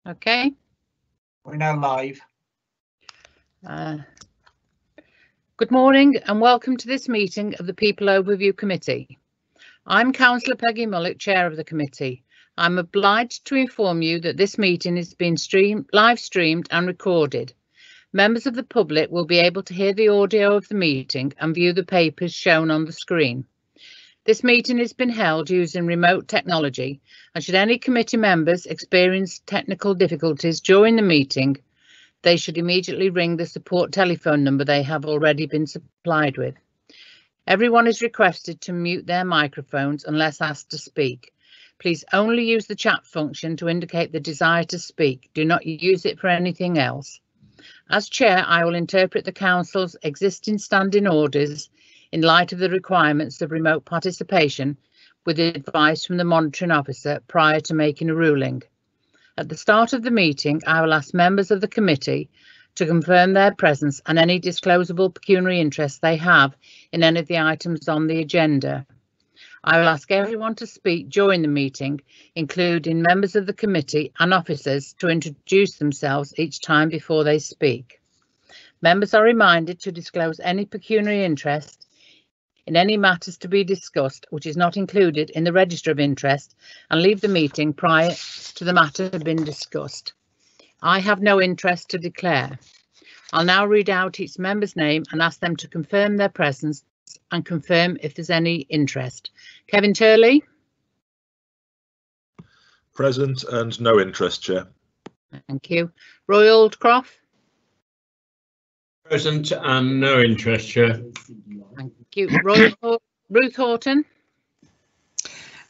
Okay. We're now live. Good morning and welcome to this meeting of the People Overview Committee. I'm Councillor Peggy Mullock, Chair of the committee. I'm obliged to inform you that this meeting is being live streamed and recorded. Members of the public will be able to hear the audio of the meeting and view the papers shown on the screen. This meeting has been held using remote technology, and should any committee members experience technical difficulties during the meeting, they should immediately ring the support telephone number they have already been supplied with. Everyone is requested to mute their microphones unless asked to speak. Please only use the chat function to indicate the desire to speak. Do not use it for anything else. As Chair, I will interpret the Council's existing standing orders in light of the requirements of remote participation with advice from the monitoring officer prior to making a ruling. At the start of the meeting, I will ask members of the committee to confirm their presence and any disclosable pecuniary interest they have in any of the items on the agenda. I will ask everyone to speak during the meeting, including members of the committee and officers, to introduce themselves each time before they speak. Members are reminded to disclose any pecuniary interest in any matters to be discussed which is not included in the register of interest and leave the meeting prior to the matter being discussed. I have no interest to declare. I'll now read out each member's name and ask them to confirm their presence and confirm if there's any interest. Kevin Turley. Present and no interest, Chair. Thank you. Roy Aldcroft. Present and no interest, Chair. Thank you. Ruth Horton.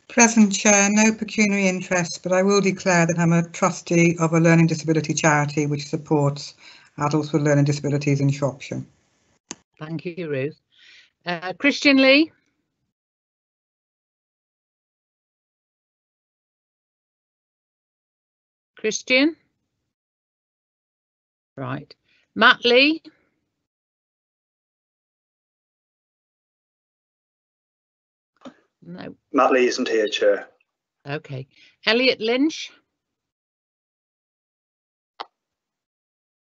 Present, Chair, no pecuniary interest, but I will declare that I'm a trustee of a learning disability charity which supports adults with learning disabilities in Shropshire. Thank you, Ruth. Christian Lee. Christian. Right. Matt Lee. No. Matt Lee isn't here, Chair. Okay. Elliot Lynch.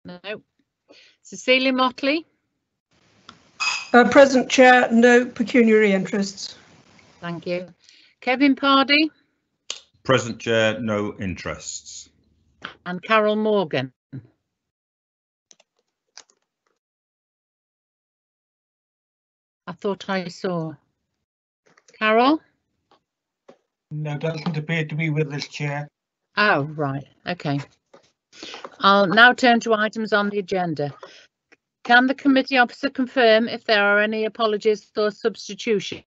No. Cecilia Motley. Present, Chair, no pecuniary interests. Thank you. Kevin Pardy. Present, Chair, no interests. And Carol Morgan. I thought I saw Carol. No, doesn't appear to be with us, Chair. Oh, right. OK. I'll now turn to items on the agenda. Can the committee officer confirm if there are any apologies or substitutions?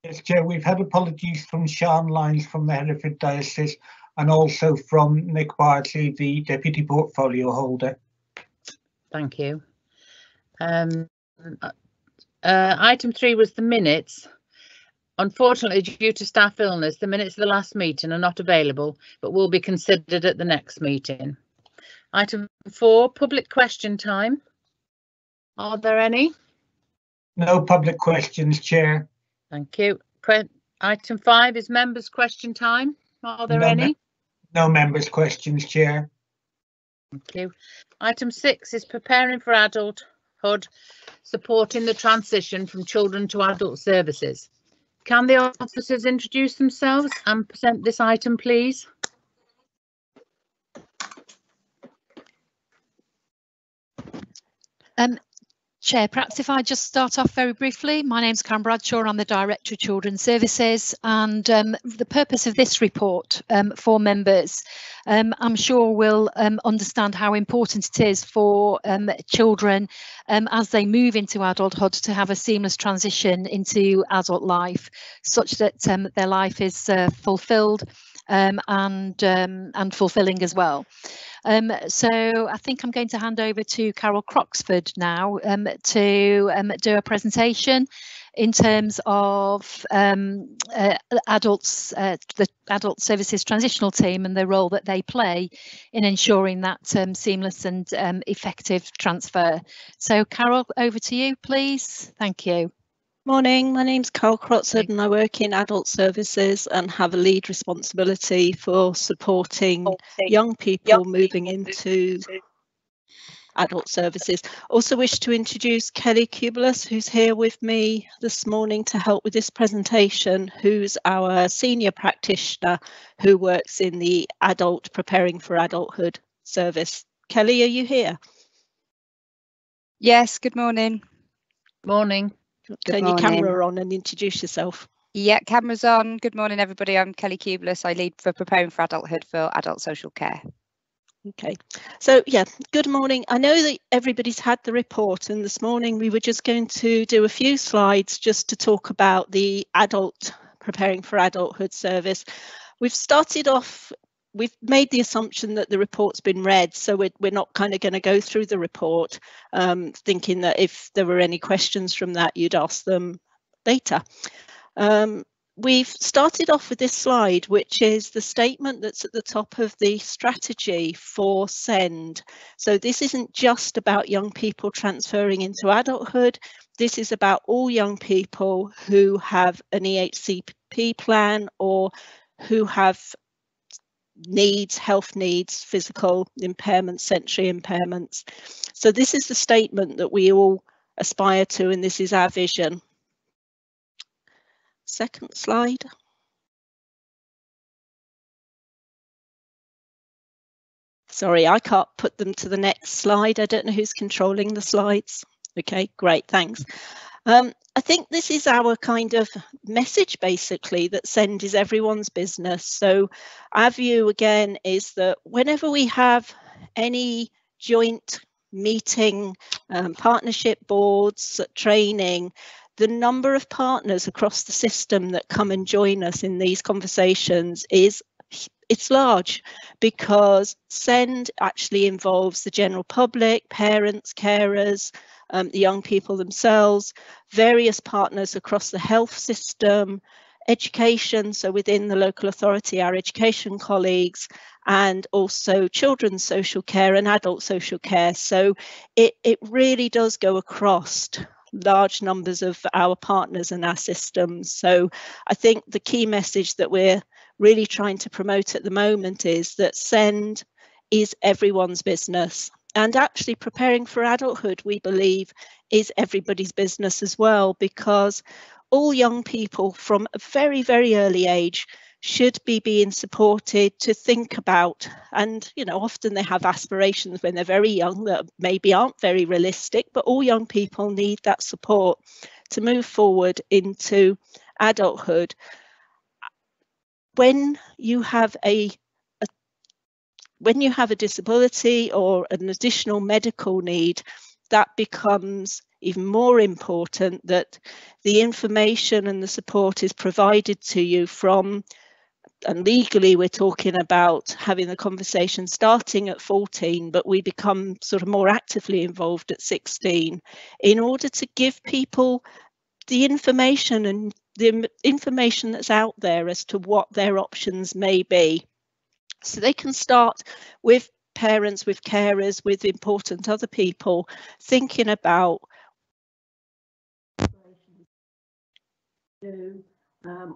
Yes, Chair, we've had apologies from Sian Lyons from the Hereford Diocese and also from Nick Bartley, the Deputy Portfolio Holder. Thank you. Item 3 was the minutes. Unfortunately, due to staff illness, the minutes of the last meeting are not available, but will be considered at the next meeting. Item 4, public question time. Are there any? No public questions, Chair. Thank you. Item 5 is members' question time. Are there any? No members' questions, Chair. Thank you. Item 6 is preparing for adulthood, supporting the transition from children to adult services. Can the officers introduce themselves and present this item, please? Chair, perhaps if I just start off very briefly. My name's Karen Bradshaw, I'm the Director of Children's Services, and the purpose of this report for members, I'm sure will understand how important it is for children as they move into adulthood to have a seamless transition into adult life, such that their life is fulfilled and fulfilling as well. So I think I'm going to hand over to Carol Croxford now to do a presentation in terms of adults, the Adult Services Transitional Team and the role that they play in ensuring that seamless and effective transfer. So Carol, over to you, please. Thank you. Morning, my name's Carl Crotsford and I work in adult services and have a lead responsibility for supporting young people moving into adult services. Also wish to introduce Kelly Kubelis, who's here with me this morning to help with this presentation, who's our senior practitioner who works in the adult preparing for adulthood service. Kelly, are you here? Yes, good morning. Morning. Turn your camera on and introduce yourself. Yeah, camera's on. Good morning, everybody. I'm Kelly Kubelis. I lead for Preparing for Adulthood for Adult Social Care. Okay, so yeah, good morning. I know that everybody's had the report, and this morning we were just going to do a few slides just to talk about the adult Preparing for Adulthood service. We've started off, we've made the assumption that the report's been read, so we're not kind of going to go through the report, thinking that if there were any questions from that, you'd ask them later. We've started off with this slide, which is the statement that's at the top of the strategy for SEND. So this isn't just about young people transferring into adulthood. This is about all young people who have an EHCP plan or who have needs, health needs, physical impairments, sensory impairments. So this is the statement that we all aspire to, and this is our vision. Second slide. Sorry, I can't put them to the next slide. I don't know who's controlling the slides. Okay, great, thanks. I think this is our kind of message, basically, that SEND is everyone's business. So our view, again, is that whenever we have any joint meeting, partnership boards, training, the number of partners across the system that come and join us in these conversations it's large, because SEND actually involves the general public, parents, carers, the young people themselves, various partners across the health system, education, so within the local authority, our education colleagues, and also children's social care and adult social care. So it really does go across large numbers of our partners and our systems. So I think the key message that we're really trying to promote at the moment is that SEND is everyone's business. And actually preparing for adulthood, we believe, is everybody's business as well, because all young people from a very, very early age should be being supported to think about, and often they have aspirations when they're very young that maybe aren't very realistic, but all young people need that support to move forward into adulthood. When you have a disability or an additional medical need, that becomes even more important, that the information and the support is provided to you from, and legally we're talking about having the conversation starting at 14, but we become sort of more actively involved at 16 in order to give people the information and the information that's out there as to what their options may be. So they can start with parents, with carers, with important other people, thinking about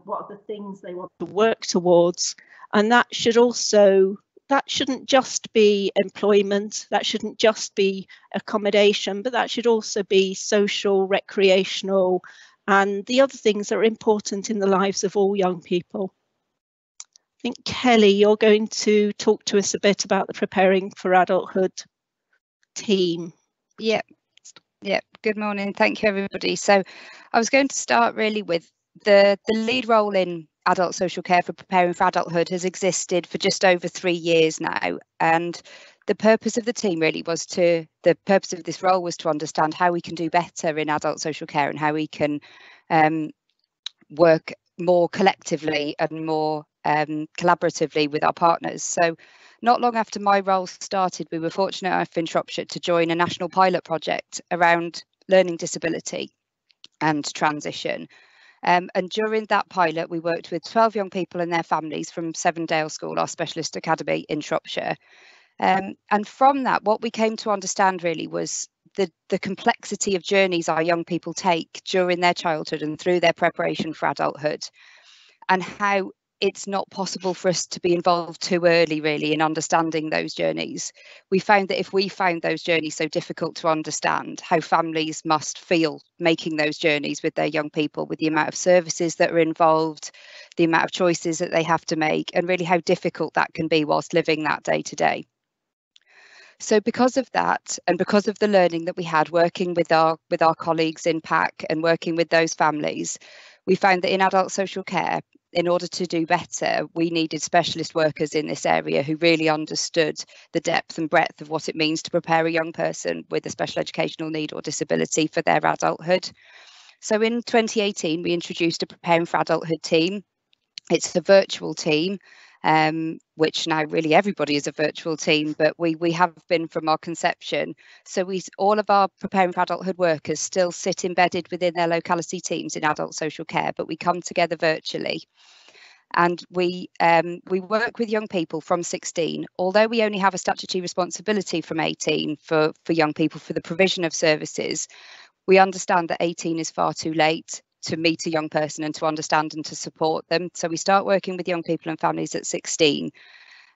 what are the things they want to work towards. And that shouldn't just be employment, that shouldn't just be accommodation, but that should also be social, recreational, and the other things that are important in the lives of all young people. I think, Kelly, you're going to talk to us a bit about the Preparing for Adulthood team. Yep. Good morning. Thank you, everybody. So I was going to start really with the lead role in adult social care for Preparing for Adulthood has existed for just over 3 years now. And the purpose of the team really the purpose of this role was to understand how we can do better in adult social care and how we can work more collectively and more collaboratively with our partners. So not long after my role started, we were fortunate enough in Shropshire to join a national pilot project around learning disability and transition. And during that pilot, we worked with 12 young people and their families from Sevendale School, our specialist academy in Shropshire. And from that, what we came to understand really was the complexity of journeys our young people take during their childhood and through their preparation for adulthood, and how it's not possible for us to be involved too early really in understanding those journeys. We found that if we found those journeys so difficult to understand, how families must feel making those journeys with their young people, with the amount of services that are involved, the amount of choices that they have to make, and really how difficult that can be whilst living that day to day. So because of that, and because of the learning that we had working with our colleagues in PAC and working with those families, we found that in adult social care, in order to do better, we needed specialist workers in this area who really understood the depth and breadth of what it means to prepare a young person with a special educational need or disability for their adulthood. So in 2018, we introduced a Preparing for Adulthood team. It's a virtual team, which now really everybody is a virtual team, but we have been from our conception. So all of our Preparing for Adulthood workers still sit embedded within their locality teams in adult social care, but we come together virtually. And we work with young people from 16, although we only have a statutory responsibility from 18 for young people for the provision of services. We understand that 18 is far too late to meet a young person and to understand and to support them. So we start working with young people and families at 16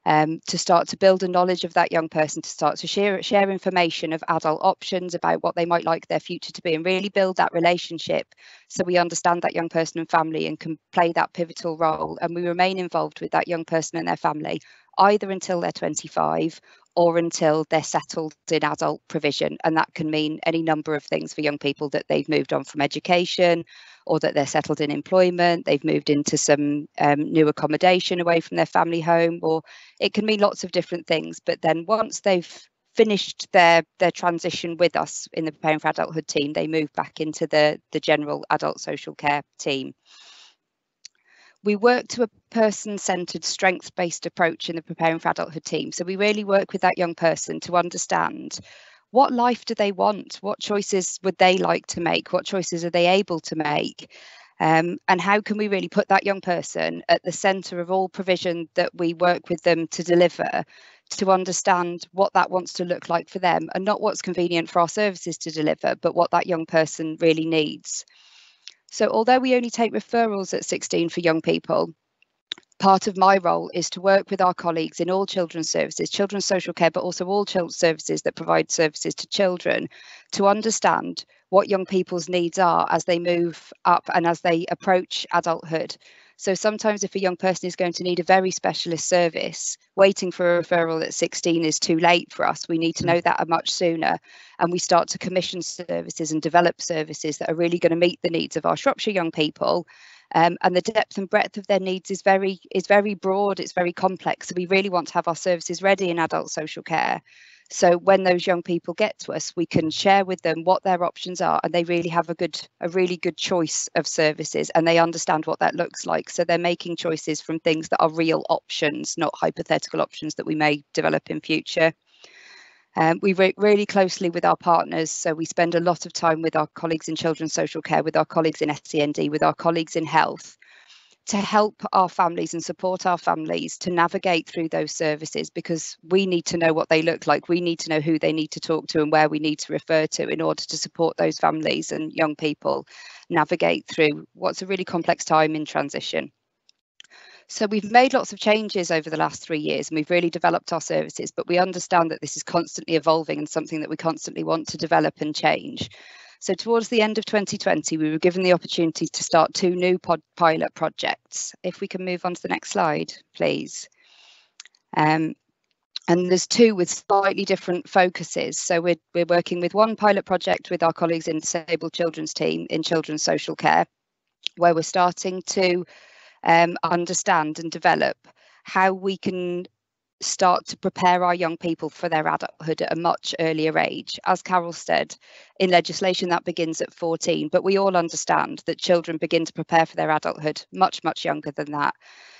to start to build a knowledge of that young person, to start to share information of adult options about what they might like their future to be, and really build that relationship so we understand that young person and family and can play that pivotal role. And we remain involved with that young person and their family either until they're 25 or until they're settled in adult provision. And that can mean any number of things for young people, that they've moved on from education, or that they're settled in employment, they've moved into some new accommodation away from their family home, or it can mean lots of different things. But then once they've finished their transition with us in the Preparing for Adulthood team, they move back into the general adult social care team. We work to a person-centred, strengths-based approach in the Preparing for Adulthood team. So we really work with that young person to understand what life do they want, what choices would they like to make, what choices are they able to make, and how can we really put that young person at the centre of all provision that we work with them to deliver, to understand what that wants to look like for them, and not what's convenient for our services to deliver, but what that young person really needs. So although we only take referrals at 16 for young people, part of my role is to work with our colleagues in all children's services, children's social care, but also all children's services that provide services to children, to understand what young people's needs are as they move up and as they approach adulthood. So sometimes if a young person is going to need a very specialist service, waiting for a referral at 16 is too late for us. We need to know that much sooner. And we start to commission services and develop services that are really going to meet the needs of our Shropshire young people. And the depth and breadth of their needs is very broad, it's very complex. So we really want to have our services ready in adult social care. So when those young people get to us, we can share with them what their options are, and they really have a really good choice of services, and they understand what that looks like. So they're making choices from things that are real options, not hypothetical options that we may develop in future. We work really closely with our partners, so we spend a lot of time with our colleagues in children's social care, with our colleagues in SEND, with our colleagues in health, to help our families and support our families to navigate through those services, because we need to know what they look like. We need to know who they need to talk to and where we need to refer to in order to support those families and young people navigate through what's a really complex time in transition. So we've made lots of changes over the last 3 years, and we've really developed our services, but we understand that this is constantly evolving and something that we constantly want to develop and change. So towards the end of 2020, we were given the opportunity to start 2 new pilot projects. If we can move on to the next slide, please. And there's 2 with slightly different focuses. So we're working with one pilot project with our colleagues in Disabled Children's team in children's social care, where we're starting to understand and develop how we can start to prepare our young people for their adulthood at a much earlier age. As Carol said, in legislation that begins at 14, but we all understand that children begin to prepare for their adulthood much, much younger than that.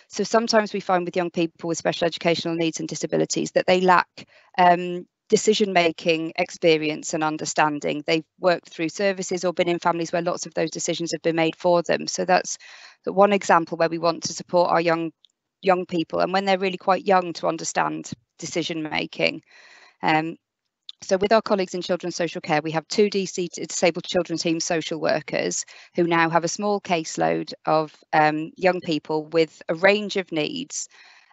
So sometimes we find with young people with special educational needs and disabilities that they lack decision-making experience and understanding. They've worked through services or been in families where lots of those decisions have been made for them. So that's the one example where we want to support our young people, and when they're really quite young, to understand decision-making. So with our colleagues in children's social care, we have 2 disabled children's team social workers who now have a small caseload of young people with a range of needs.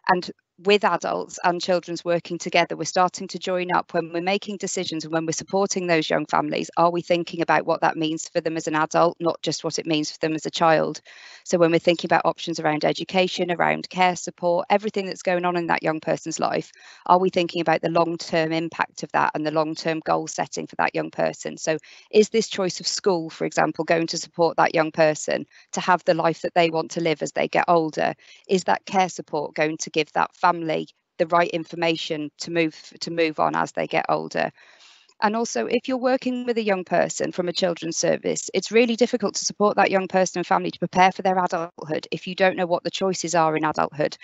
And with adults and children's working together, we're starting to join up when we're making decisions and when we're supporting those young families. Are we thinking about what that means for them as an adult, not just what it means for them as a child? So when we're thinking about options around education, around care support, everything that's going on in that young person's life, are we thinking about the long-term impact of that and the long-term goal setting for that young person? So is this choice of school, for example, going to support that young person to have the life that they want to live as they get older? Is that care support going to give that family the right information to move on as they get older? And also, if you're working with a young person from a children's service, it's really difficult to support that young person and family to prepare for their adulthood if you don't know what the choices are in adulthood.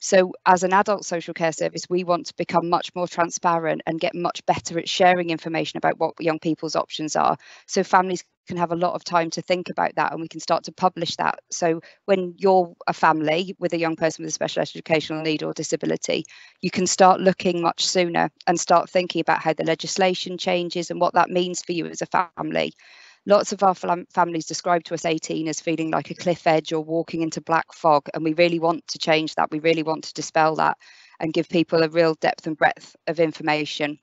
So as an adult social care service, we want to become much more transparent and get much better at sharing information about what young people's options are, so families can have a lot of time to think about that, and we can start to publish that. So when you're a family with a young person with a special educational need or disability, you can start looking much sooner and start thinking about how the legislation changes and what that means for you as a family. Lots of our families describe to us 18 as feeling like a cliff edge or walking into black fog, and we really want to change that. We really want to dispel that and give people a real depth and breadth of information.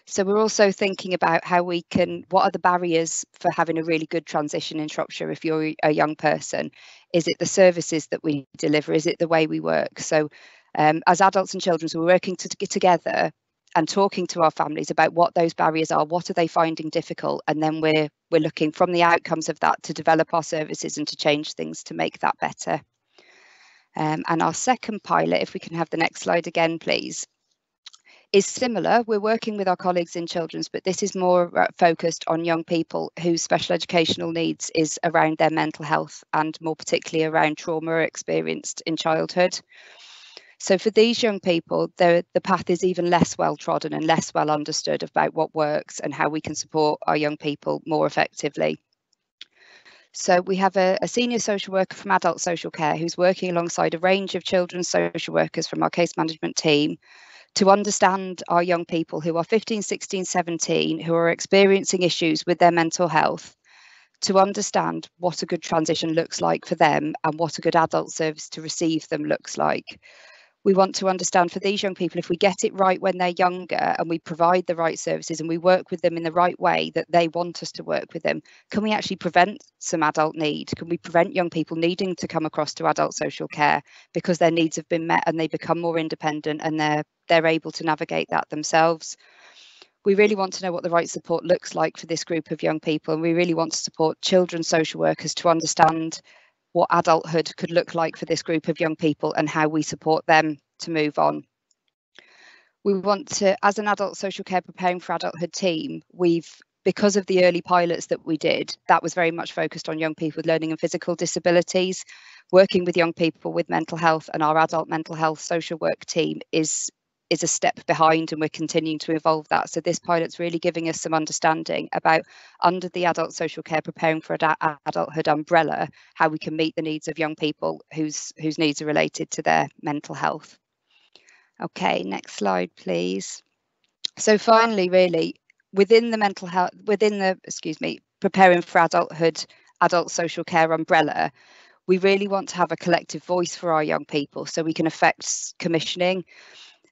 So we're also thinking about how we can, what are the barriers for having a really good transition in Shropshire if you're a young person? Is it the services that we deliver? Is it the way we work? So as adults and children, so we're working together and talking to our families about what those barriers are, what are they finding difficult, and then we're looking from the outcomes of that to develop our services and to change things to make that better. And our second pilot, if we can have the next slide again, please, is similar. We're working with our colleagues in children's, but this is more focused on young people whose special educational needs is around their mental health and more particularly around trauma experienced in childhood. So for these young people, the path is even less well trodden and less well understood about what works and how we can support our young people more effectively. So we have a senior social worker from Adult Social Care who's working alongside a range of children's social workers from our case management team to understand our young people who are 15, 16, 17, who are experiencing issues with their mental health, to understand what a good transition looks like for them and what a good adult service to receive them looks like. We want to understand for these young people, if we get it right when they're younger and we provide the right services and we work with them in the right way that they want us to work with them, can we actually prevent some adult need? Can we prevent young people needing to come across to adult social care because their needs have been met and they become more independent and they're able to navigate that themselves? We really want to know what the right support looks like for this group of young people, and we really want to support children's social workers to understand what adulthood could look like for this group of young people and how we support them to move on. We want to, as an adult social care preparing for adulthood team, because of the early pilots that we did, that was very much focused on young people with learning and physical disabilities. Working with young people with mental health, and our adult mental health social work team is a step behind, and we're continuing to evolve that. So this pilot's really giving us some understanding about, under the adult social care preparing for adulthood umbrella, how we can meet the needs of young people whose needs are related to their mental health. Okay, next slide, please. So finally, really, within the mental health, preparing for adulthood, adult social care umbrella, we really want to have a collective voice for our young people so we can affect commissioning.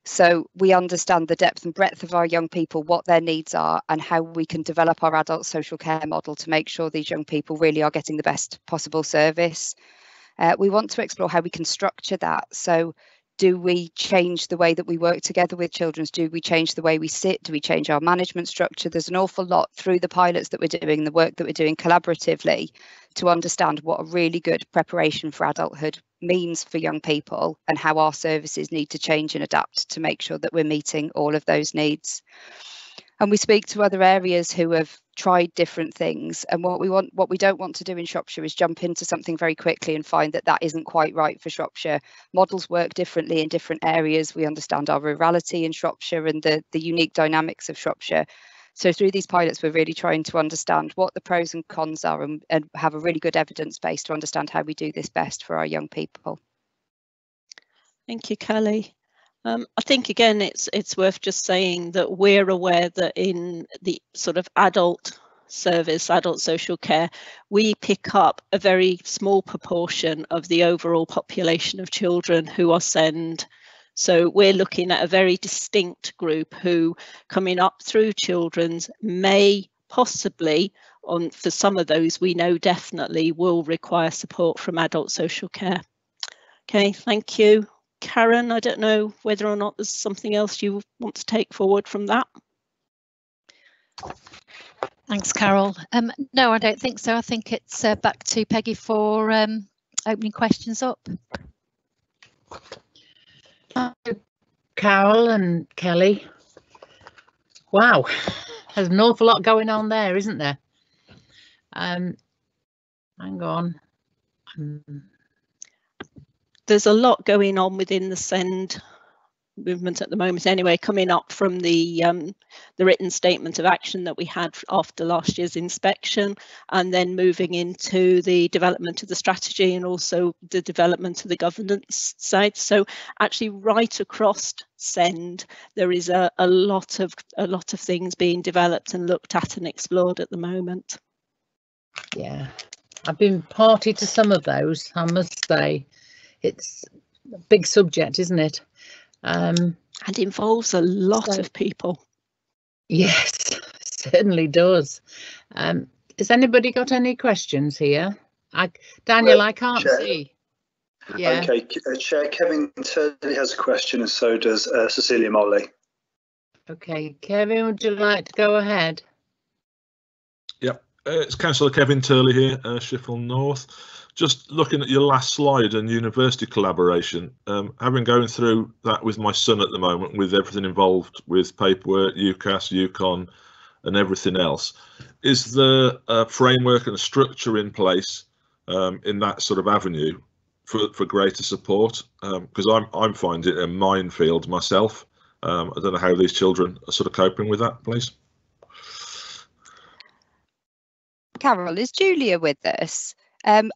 So we understand the depth and breadth of our young people, what their needs are, and how we can develop our adult social care model to make sure these young people really are getting the best possible service. We want to explore how we can structure that. So do we change the way that we work together with children? Do we change the way we sit? Do we change our management structure? There's an awful lot through the pilots that we're doing, the work that we're doing collaboratively, to understand what a really good preparation for adulthood means for young people and how our services need to change and adapt to make sure that we're meeting all of those needs. And we speak to other areas who have tried different things, and what we don't want to do in Shropshire is jump into something very quickly and find that isn't quite right for Shropshire. Models work differently in different areas. We understand our rurality in Shropshire and the unique dynamics of Shropshire. So through these pilots, we're really trying to understand what the pros and cons are and have a really good evidence base to understand how we do this best for our young people. Thank you, Kelly. I think again it's worth just saying that we're aware that in the sort of adult service, adult social care, we pick up a very small proportion of the overall population of children who are SEND. So we're looking at a very distinct group who, coming up through children's, may possibly, for some of those we know definitely, will require support from adult social care. Okay, thank you. Karen, I don't know whether or not there's something else you want to take forward from that. Thanks, Carol. No, I don't think so. I think it's back to Peggy for opening questions up. Carol and Kelly. Wow, there's an awful lot going on there, isn't there? Hang on. There's a lot going on within the SEND movement at the moment anyway, coming up from the written statement of action that we had after last year's inspection, and then moving into the development of the strategy and also the development of the governance side. So actually right across SEND there is a lot of things being developed and looked at and explored at the moment. Yeah, I've been party to some of those, I must say. It's a big subject, isn't it? And involves a lot of people. Yes, certainly does. Has anybody got any questions here? Daniel, I can't see. Yeah. Okay, Chair Kevin Turley has a question, and so does Cecilia Molly. Okay, Kevin, would you like to go ahead? Yep, it's Councillor Kevin Turley here, Sheffield North. Just looking at your last slide and university collaboration, having going through that with my son at the moment, with everything involved with paperwork, UCAS, UConn and everything else, is there a framework and a structure in place in that sort of avenue for greater support? Because I'm finding it a minefield myself. I don't know how these children are sort of coping with that, please. Carol, is Julia with us?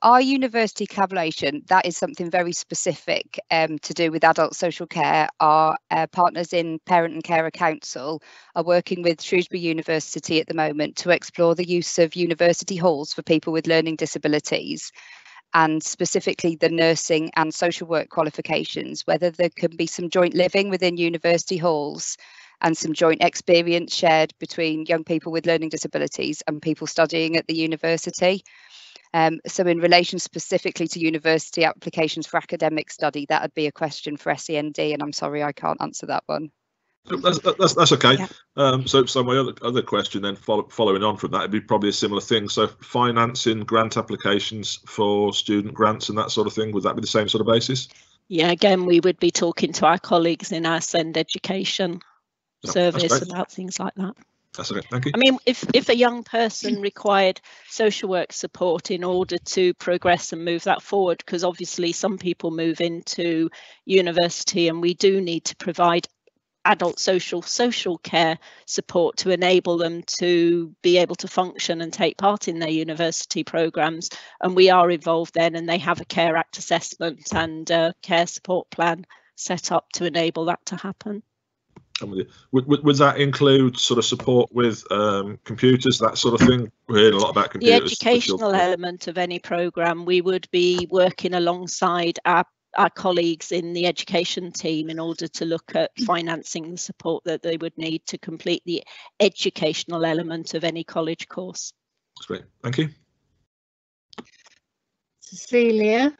Our university collaboration, that is something very specific to do with adult social care. Our partners in Parent and Carer Council are working with Shrewsbury University at the moment to explore the use of university halls for people with learning disabilities, and specifically the nursing and social work qualifications, whether there can be some joint living within university halls and some joint experience shared between young people with learning disabilities and people studying at the university. So in relation specifically to university applications for academic study, that would be a question for SEND, and I'm sorry I can't answer that one. That's okay. Yeah. So my other question then, following on from that, it'd be probably a similar thing. So financing grant applications for student grants and that sort of thing, would that be the same sort of basis? Yeah, again, we would be talking to our colleagues in our SEND education service about things like that. That's okay, thank you. I mean, if a young person required social work support in order to progress and move that forward, because obviously some people move into university and we do need to provide adult social care support to enable them to be able to function and take part in their university programmes, and we are involved then, and they have a Care Act assessment and a care support plan set up to enable that to happen. Would that include sort of support with computers, that sort of thing? We're hearing a lot about computers. The educational element of any programme, we would be working alongside our colleagues in the education team in order to look at financing the support that they would need to complete the educational element of any college course. That's great, thank you. Cecilia.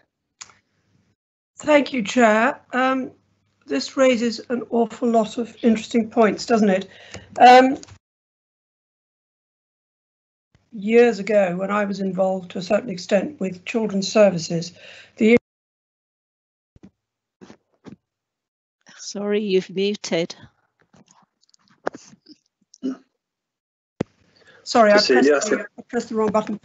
Thank you, Chair. This raises an awful lot of interesting points, doesn't it? Years ago, when I was involved to a certain extent with children's services, Sorry, you've muted. Sorry, I pressed the wrong button.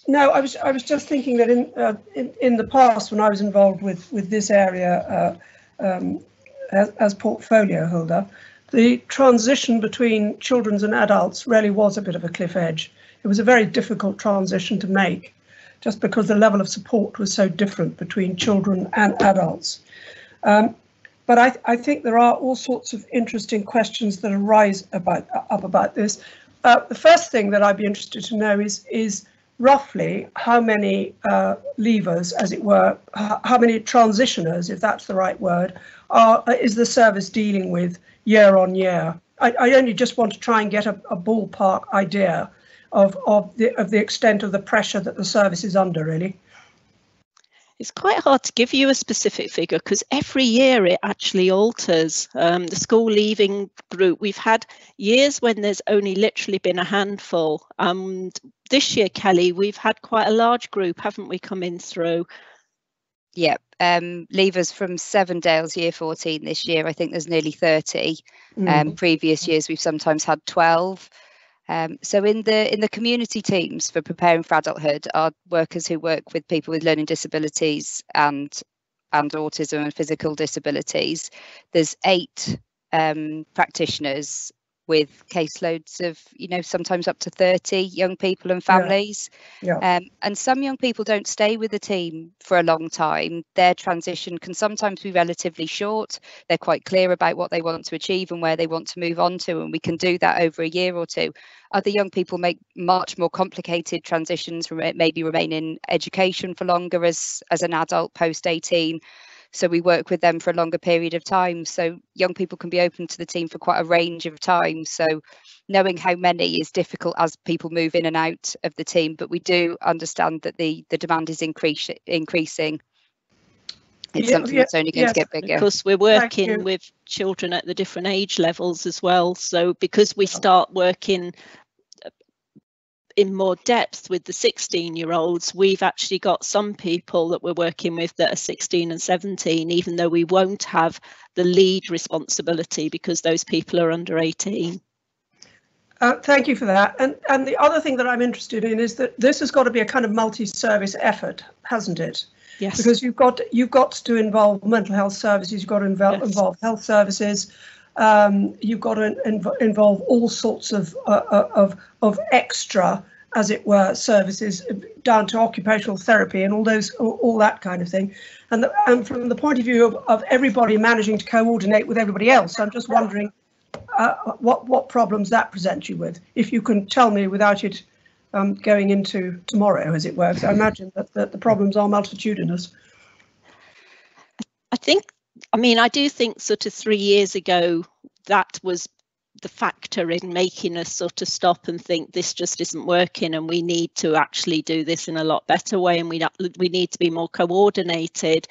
No, I was just thinking that in the past, when I was involved with this area as portfolio holder, the transition between children's and adults really was a bit of a cliff edge. It was a very difficult transition to make, just because the level of support was so different between children and adults. but I think there are all sorts of interesting questions that arise about this. The first thing that I'd be interested to know is roughly how many leavers, as it were, how many transitioners, if that's the right word, is the service dealing with year on year? I only just want to try and get a ballpark idea of the extent of the pressure that the service is under, really. It's quite hard to give you a specific figure because every year it actually alters. The school leaving group, we've had years when there's only literally been a handful. This year, Kelly, we've had quite a large group, haven't we, coming through? Yep, leavers from Sevendale's year 14 this year, I think there's nearly 30. Previous years we've sometimes had 12. So in the community teams for Preparing for Adulthood, our workers who work with people with learning disabilities and autism and physical disabilities, there's 8 practitioners with caseloads of, sometimes up to 30 young people and families. Yeah. And some young people don't stay with the team for a long time. Their transition can sometimes be relatively short. They're quite clear about what they want to achieve and where they want to move on to, and we can do that over a year or two. Other young people make much more complicated transitions, from maybe remain in education for longer as an adult post 18. So we work with them for a longer period of time. So young people can be open to the team for quite a range of time. So knowing how many is difficult as people move in and out of the team, but we do understand that the demand is increasing. It's something that's only going to get bigger. Because we're working with children at the different age levels as well. So because we start working in more depth with the 16-year-olds, we've actually got some people that we're working with that are 16 and 17, even though we won't have the lead responsibility because those people are under 18. Thank you for that. And the other thing that I'm interested in is that this has got to be a kind of multi-service effort, hasn't it? Yes. Because you've got to involve mental health services, you've got to involve health services, you've got to involve all sorts of extra, as it were, services down to occupational therapy and all that kind of thing. And from the point of view of everybody managing to coordinate with everybody else, I'm just wondering what problems that presents you with, if you can tell me without it going into tomorrow, as it were. So I imagine that the problems are multitudinous. I do think sort of 3 years ago, that was the factor in making us sort of stop and think this just isn't working and we need to actually do this in a lot better way, and we need to be more coordinated.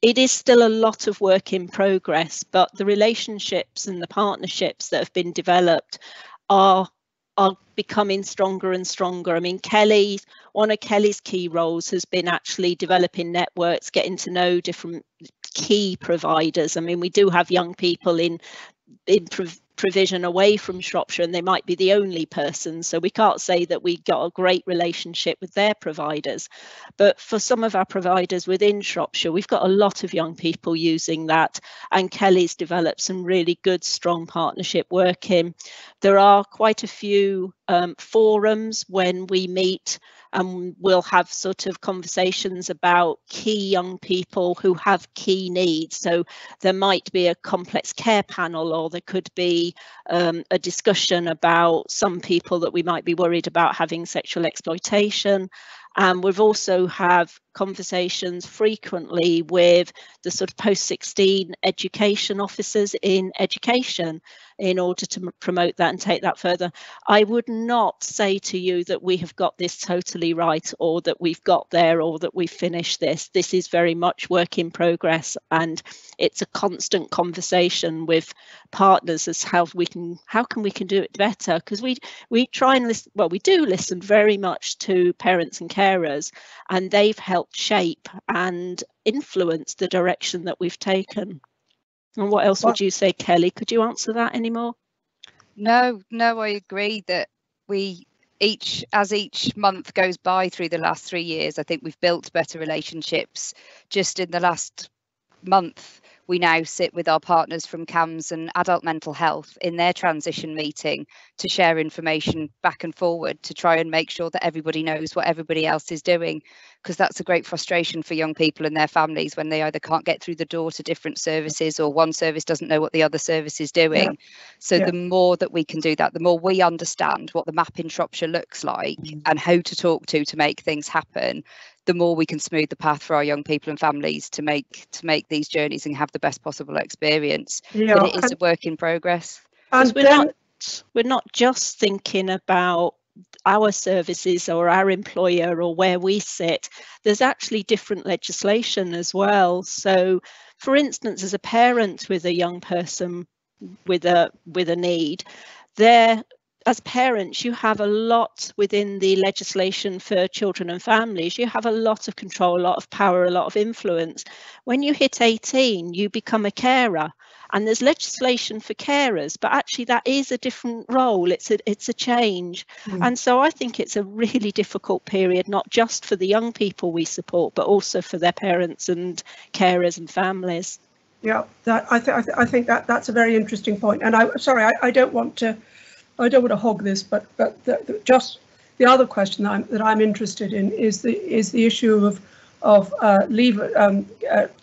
It is still a lot of work in progress, but the relationships and the partnerships that have been developed are becoming stronger and stronger. I mean, one of Kelly's key roles has been actually developing networks, getting to know different key providers. I mean, we do have young people in provision away from Shropshire, and they might be the only person, so we can't say that we got a great relationship with their providers. But for some of our providers within Shropshire, we've got a lot of young people using that, and Kelly's developed some really good, strong partnership working. There are quite a few forums when we meet, and we'll have sort of conversations about key young people who have key needs. So there might be a complex care panel, or there could be a discussion about some people that we might be worried about having sexual exploitation. And we've also have conversations frequently with the sort of post-16 education officers in education in order to promote that and take that further. I would not say to you that we have got this totally right, or that we've got there, or that we've finished this. This is very much work in progress, and it's a constant conversation with partners as how we can do it better, because we try and listen. Well, we do listen very much to parents and carers, and they've helped shape and influence the direction that we've taken. And what else would you say, Kelly? Could you answer that anymore? No, I agree that as each month goes by through the last 3 years, I think we've built better relationships. Just in the last month, we now sit with our partners from CAMHS and Adult Mental Health in their transition meeting to share information back and forward, to try and make sure that everybody knows what everybody else is doing. because that's a great frustration for young people and their families when they either can't get through the door to different services, or one service doesn't know what the other service is doing. So the more that we can do that, the more we understand what the map in Shropshire looks like and who to talk to make things happen, the more we can smooth the path for our young people and families to make these journeys and have the best possible experience. But it is a work in progress. And we're not just thinking about our services or our employer or where we sit. There's actually different legislation as well. So, for instance, as a parent with a young person with a need, as parents, you have a lot within the legislation for children and families. You have a lot of control, a lot of power, a lot of influence. When you hit 18, you become a carer, and there's legislation for carers, but actually that is a different role. It's a change. And so I think it's a really difficult period, not just for the young people we support, but also for their parents and carers and families. Yeah, I think that's a very interesting point. And I don't want to hog this, but just the other question that I'm interested in is the issue of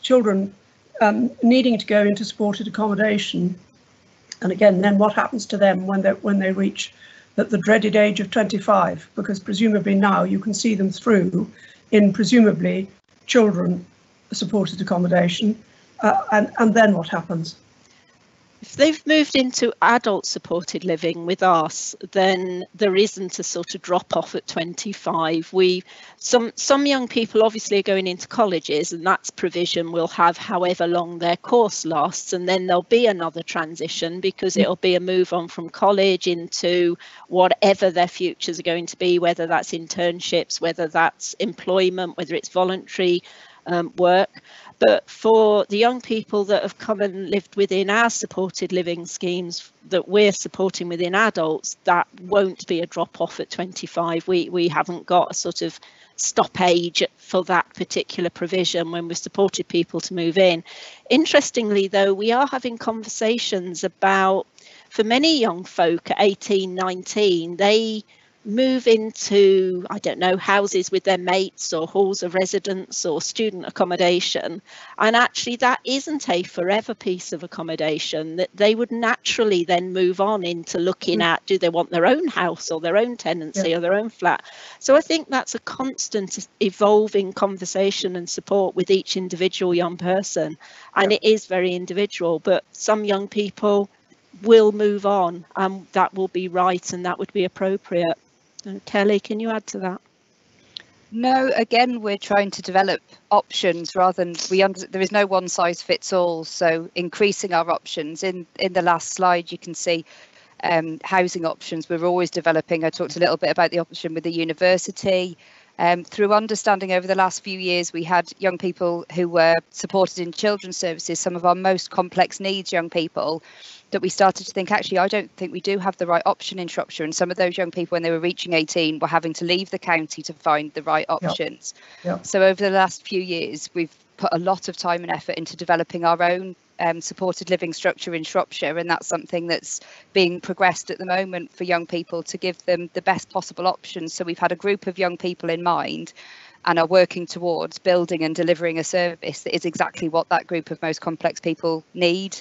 children needing to go into supported accommodation, and again, then what happens to them when they reach the dreaded age of 25? Because presumably now you can see them through in presumably children supported accommodation, and then what happens? If they've moved into adult supported living with us, then there isn't a sort of drop off at 25. Some young people obviously are going into colleges, and that's provision will have however long their course lasts, and then there'll be another transition because it'll be a move on from college into whatever their futures are going to be, whether that's internships, whether that's employment, whether it's voluntary work. But for the young people that have come and lived within our supported living schemes that we're supporting within adults, that won't be a drop off at 25. We haven't got a sort of stop age for that particular provision when we've supported people to move in. Interestingly, though, we are having conversations about, for many young folk at 18, 19, they move into, I don't know, houses with their mates or halls of residence or student accommodation, and actually that isn't a forever piece of accommodation, that they would naturally then move on into looking at, do they want their own house or their own tenancy or their own flat? So I think that's a constant evolving conversation and support with each individual young person, and it is very individual, but some young people will move on, and that will be right and that would be appropriate. Kelly, can you add to that? No, again, we're trying to develop options rather than there is no one size fits all. So increasing our options. In the last slide, you can see housing options. We're always developing. I talked a little bit about the option with the university. Through understanding over the last few years, we had young people who were supported in children's services, some of our most complex needs young people, that we started to think, actually, I don't think we do have the right option in Shropshire. And some of those young people, when they were reaching 18, were having to leave the county to find the right options. So over the last few years, we've put a lot of time and effort into developing our own supported living structure in Shropshire, and that's something that's being progressed at the moment for young people to give them the best possible options. So we've had a group of young people in mind and are working towards building and delivering a service that is exactly what that group of most complex people need.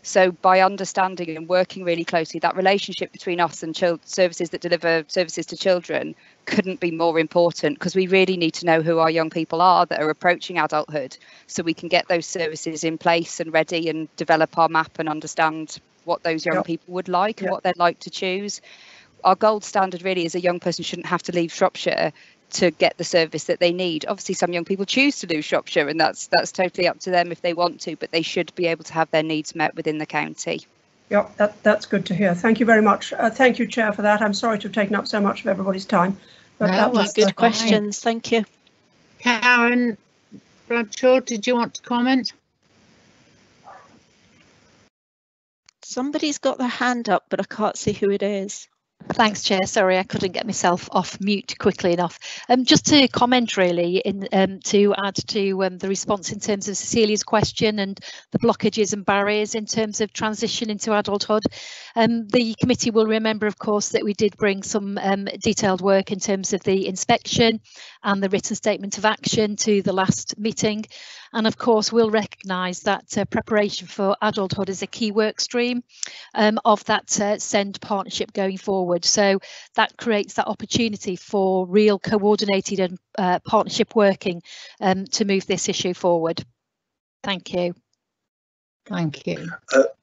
So by understanding and working really closely, that relationship between us and services that deliver services to children couldn't be more important, because we really need to know who our young people are that are approaching adulthood, so we can get those services in place and ready and develop our map and understand what those young people would like and what they'd like to choose. Our gold standard really is a young person shouldn't have to leave Shropshire to get the service that they need. Obviously, some young people choose to leave Shropshire, and that's totally up to them if they want to, but they should be able to have their needs met within the county. Yeah, that's good to hear. Thank you very much. Thank you, Chair, for that. I'm sorry to have taken up so much of everybody's time. But that was good questions. Thank you. Karen Bradshaw, did you want to comment? Somebody's got their hand up, but I can't see who it is. Thanks, Chair. Sorry, I couldn't get myself off mute quickly enough. Just to comment really, to add to the response in terms of Cecilia's question and the blockages and barriers in terms of transition into adulthood. The committee will remember, of course, that we did bring some detailed work in terms of the inspection and the written statement of action to the last meeting. And of course, we'll recognise that preparation for adulthood is a key work stream of that SEND partnership going forward. So that creates that opportunity for real coordinated and partnership working to move this issue forward. Thank you. Thank you.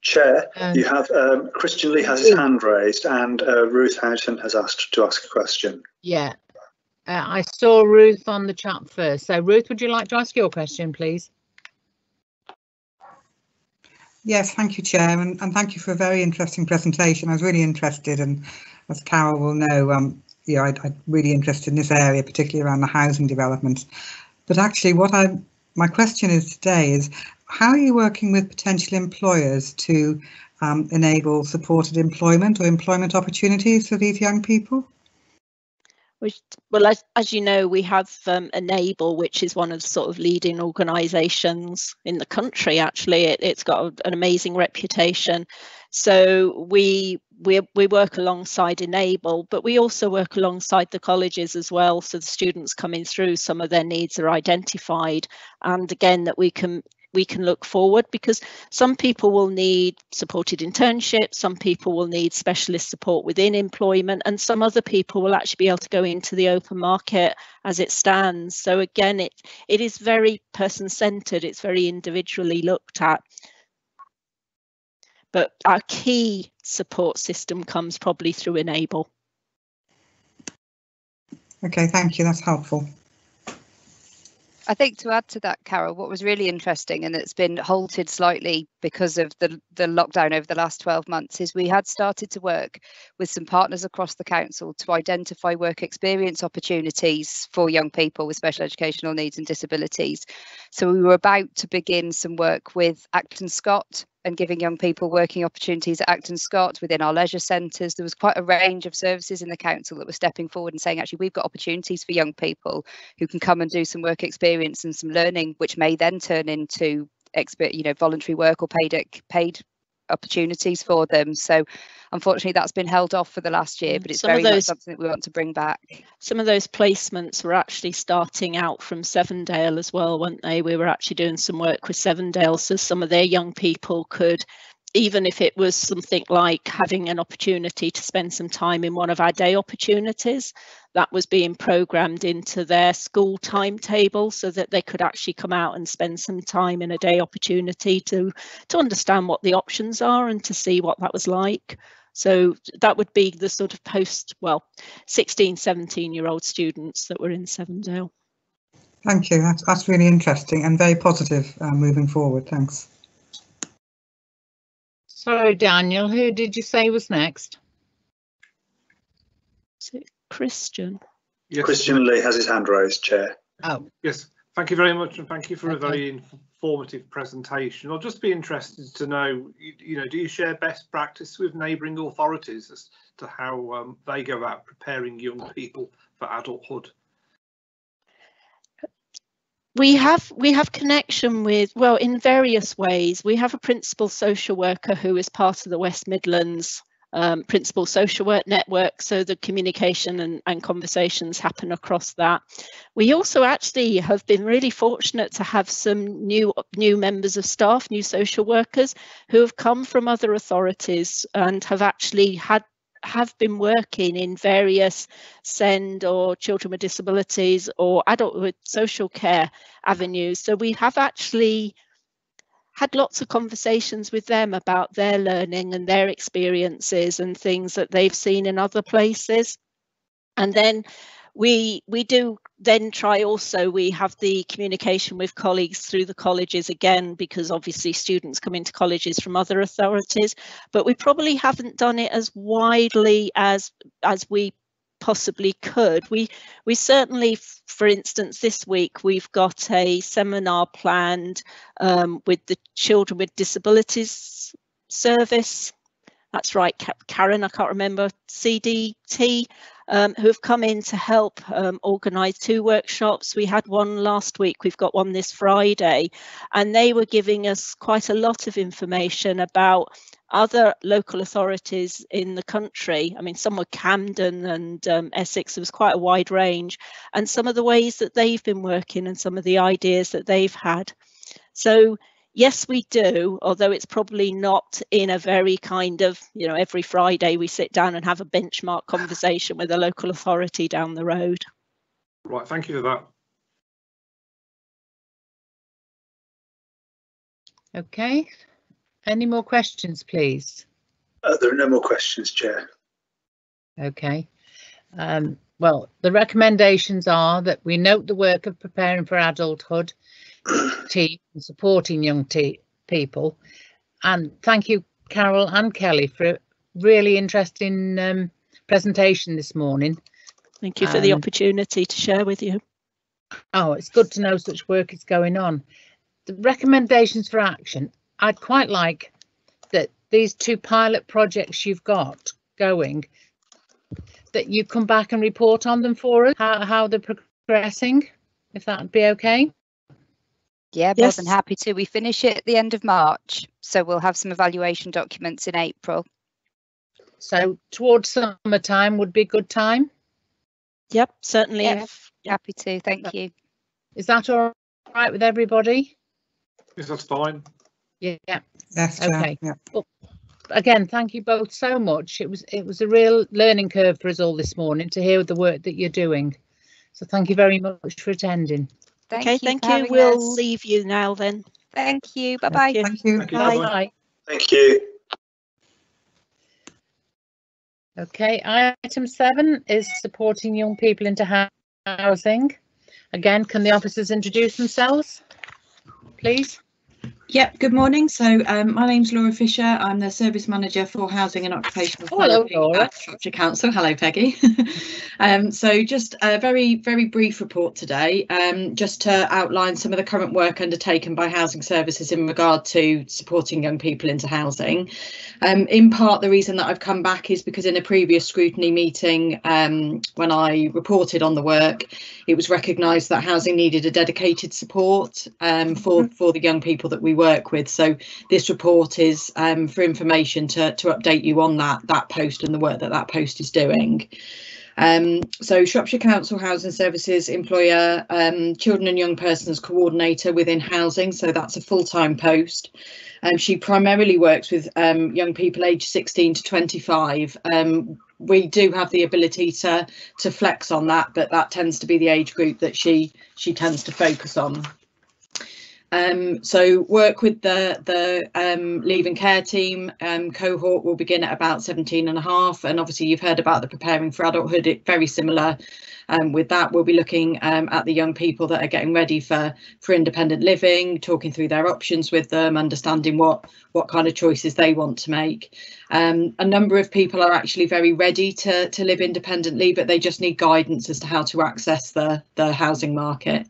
Chair, you have Christian Lee has his hand raised, and Ruth Houghton has asked to ask a question. Yeah, I saw Ruth on the chat first. So Ruth, would you like to ask your question, please? Yes, thank you, Chair, and thank you for a very interesting presentation. I was really interested, and as Carol will know, I'm really interested in this area, particularly around the housing development. But actually, my question is today is, how are you working with potential employers to enable supported employment or employment opportunities for these young people? Well, as you know, we have Enable, which is one of the sort of leading organisations in the country. Actually, it's got an amazing reputation. So we work alongside Enable, but we also work alongside the colleges as well. So the students coming through, some of their needs are identified, and again that we can look forward, because some people will need supported internships, some people will need specialist support within employment, and some other people will actually be able to go into the open market as it stands. So again, it is very person-centred, it's very individually looked at. But our key support system comes probably through Enable. Okay, thank you, that's helpful. I think to add to that, Carol, what was really interesting, and it's been halted slightly because of the lockdown over the last 12 months, is we had started to work with some partners across the council to identify work experience opportunities for young people with special educational needs and disabilities. So we were about to begin some work with Acton Scott and giving young people working opportunities at Acton Scott within our leisure centres. There was quite a range of services in the council that were stepping forward and saying, actually, we've got opportunities for young people who can come and do some work experience and some learning, which may then turn into voluntary work or paid opportunities for them. So unfortunately that's been held off for the last year, but it's very much something that we want to bring back. Some of those placements were actually starting out from Sevendale as well, weren't they? We were actually doing some work with Sevendale, so some of their young people could, even if it was something like having an opportunity to spend some time in one of our day opportunities, that was being programmed into their school timetable so that they could actually come out and spend some time in a day opportunity to understand what the options are and to see what that was like. So that would be the sort of 16, 17-year-old students that were in Sevendale. Thank you, that's really interesting and very positive moving forward, thanks. Sorry, Daniel, who did you say was next? Is it Christian? Yes. Christian Lee has his hand raised, Chair. Oh. Yes, thank you very much, and thank you for a very informative presentation. I'll just be interested to know, do you share best practice with neighbouring authorities as to how they go about preparing young people for adulthood? We have connection with, well, in various ways. We have a principal social worker who is part of the West Midlands principal social work network, so the communication and conversations happen across that. We also actually have been really fortunate to have some new members of staff, new social workers who have come from other authorities and have actually have been working in various SEND or children with disabilities or adult with social care avenues. So we have actually had lots of conversations with them about their learning and their experiences and things that they've seen in other places. And then we do then try also, we have the communication with colleagues through the colleges again, because obviously students come into colleges from other authorities, but we probably haven't done it as widely as we possibly could. We certainly, for instance, this week we've got a seminar planned with the Children with Disabilities Service That's right, Karen, I can't remember, CDT, who have come in to help organise 2 workshops. We had one last week, we've got one this Friday, and they were giving us quite a lot of information about other local authorities in the country. I mean, some were Camden and Essex, there was quite a wide range, and some of the ways that they've been working and some of the ideas that they've had. So yes, we do, although it's probably not in a very kind of, you know, every Friday we sit down and have a benchmark conversation with a local authority down the road. Right, thank you for that. Okay, any more questions, please? There are no more questions, Chair. Okay. Well, the recommendations are that we note the work of preparing for adulthood team and supporting young people, and thank you, Carol and Kelly, for a really interesting presentation this morning. Thank you for the opportunity to share with you. Oh, it's good to know such work is going on. The recommendations for action, I'd quite like that these 2 pilot projects you've got going, that you come back and report on them for us, how they're progressing, if that'd be okay. Yeah, more than happy to. We finish it at the end of March, so we'll have some evaluation documents in April. So towards summertime would be a good time? Yep, certainly. Yeah, happy to, thank you. Is that all right with everybody? Yes, that's fine. Yeah. Yes, okay. Yeah. Well, again, thank you both so much. It was a real learning curve for us all this morning to hear the work that you're doing. So thank you very much for attending. Thank you. We'll leave you now then. Thank you. Bye-bye. Thank you. Bye. Thank you. Okay, item 7 is supporting young people into housing. Again, can the officers introduce themselves, please? Yep, good morning. So my name's Laura Fisher. I'm the Service Manager for Housing and Occupational Therapy at Shropshire Council. Hello, Peggy. So just a very brief report today, just to outline some of the current work undertaken by housing services in regard to supporting young people into housing. In part, the reason that I've come back is because in a previous scrutiny meeting, when I reported on the work, it was recognised that housing needed a dedicated support for the young people that we work with. So this report is for information to update you on that post and the work that post is doing. So Shropshire Council Housing Services employer children and young persons coordinator within housing, so that's a full-time post. She primarily works with young people aged 16 to 25. We do have the ability to flex on that, but that tends to be the age group that she tends to focus on. So work with the leave and care team cohort will begin at about 17.5, and obviously you've heard about the preparing for adulthood. It's very similar. With that, we'll be looking at the young people that are getting ready for independent living, talking through their options with them, understanding what kind of choices they want to make. A number of people are actually very ready to live independently, but they just need guidance as to how to access the housing market.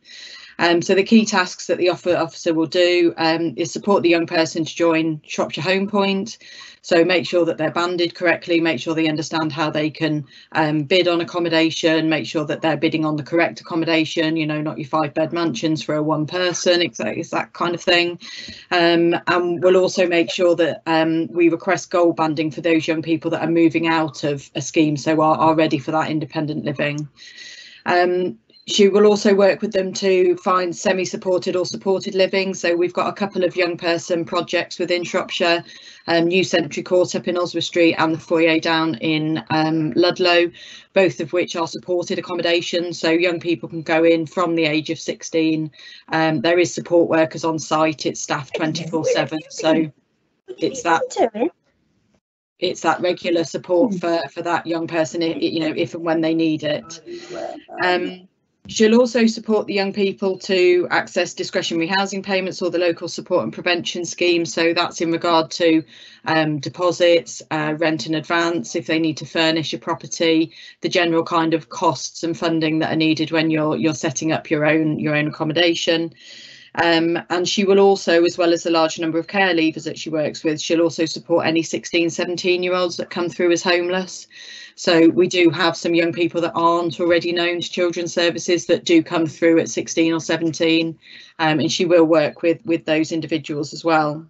So the key tasks that the officer will do is support the young person to join Shropshire Home Point. So make sure that they're banded correctly, make sure they understand how they can bid on accommodation, make sure that they're bidding on the correct accommodation, you know, not your 5-bed mansions for a 1 person, it's that kind of thing. And we'll also make sure that we request goal banding for those young people that are moving out of a scheme, so are ready for that independent living. She will also work with them to find semi-supported or supported living. So we've got a couple of young person projects within Shropshire, New Century Court up in Oswald Street and the foyer down in Ludlow, both of which are supported accommodation. So young people can go in from the age of 16. There is support workers on site. It's staffed 24/7. So it's that regular support for that young person, you know, if and when they need it. She'll also support the young people to access discretionary housing payments or the local support and prevention scheme. So that's in regard to deposits, rent in advance if they need to furnish a property, the general kind of costs and funding that are needed when you're setting up your own accommodation. And she will also, as well as the large number of care leavers that she works with, she'll also support any 16, 17-year-olds that come through as homeless. So we do have some young people that aren't already known to children's services that do come through at 16 or 17, and she will work with those individuals as well.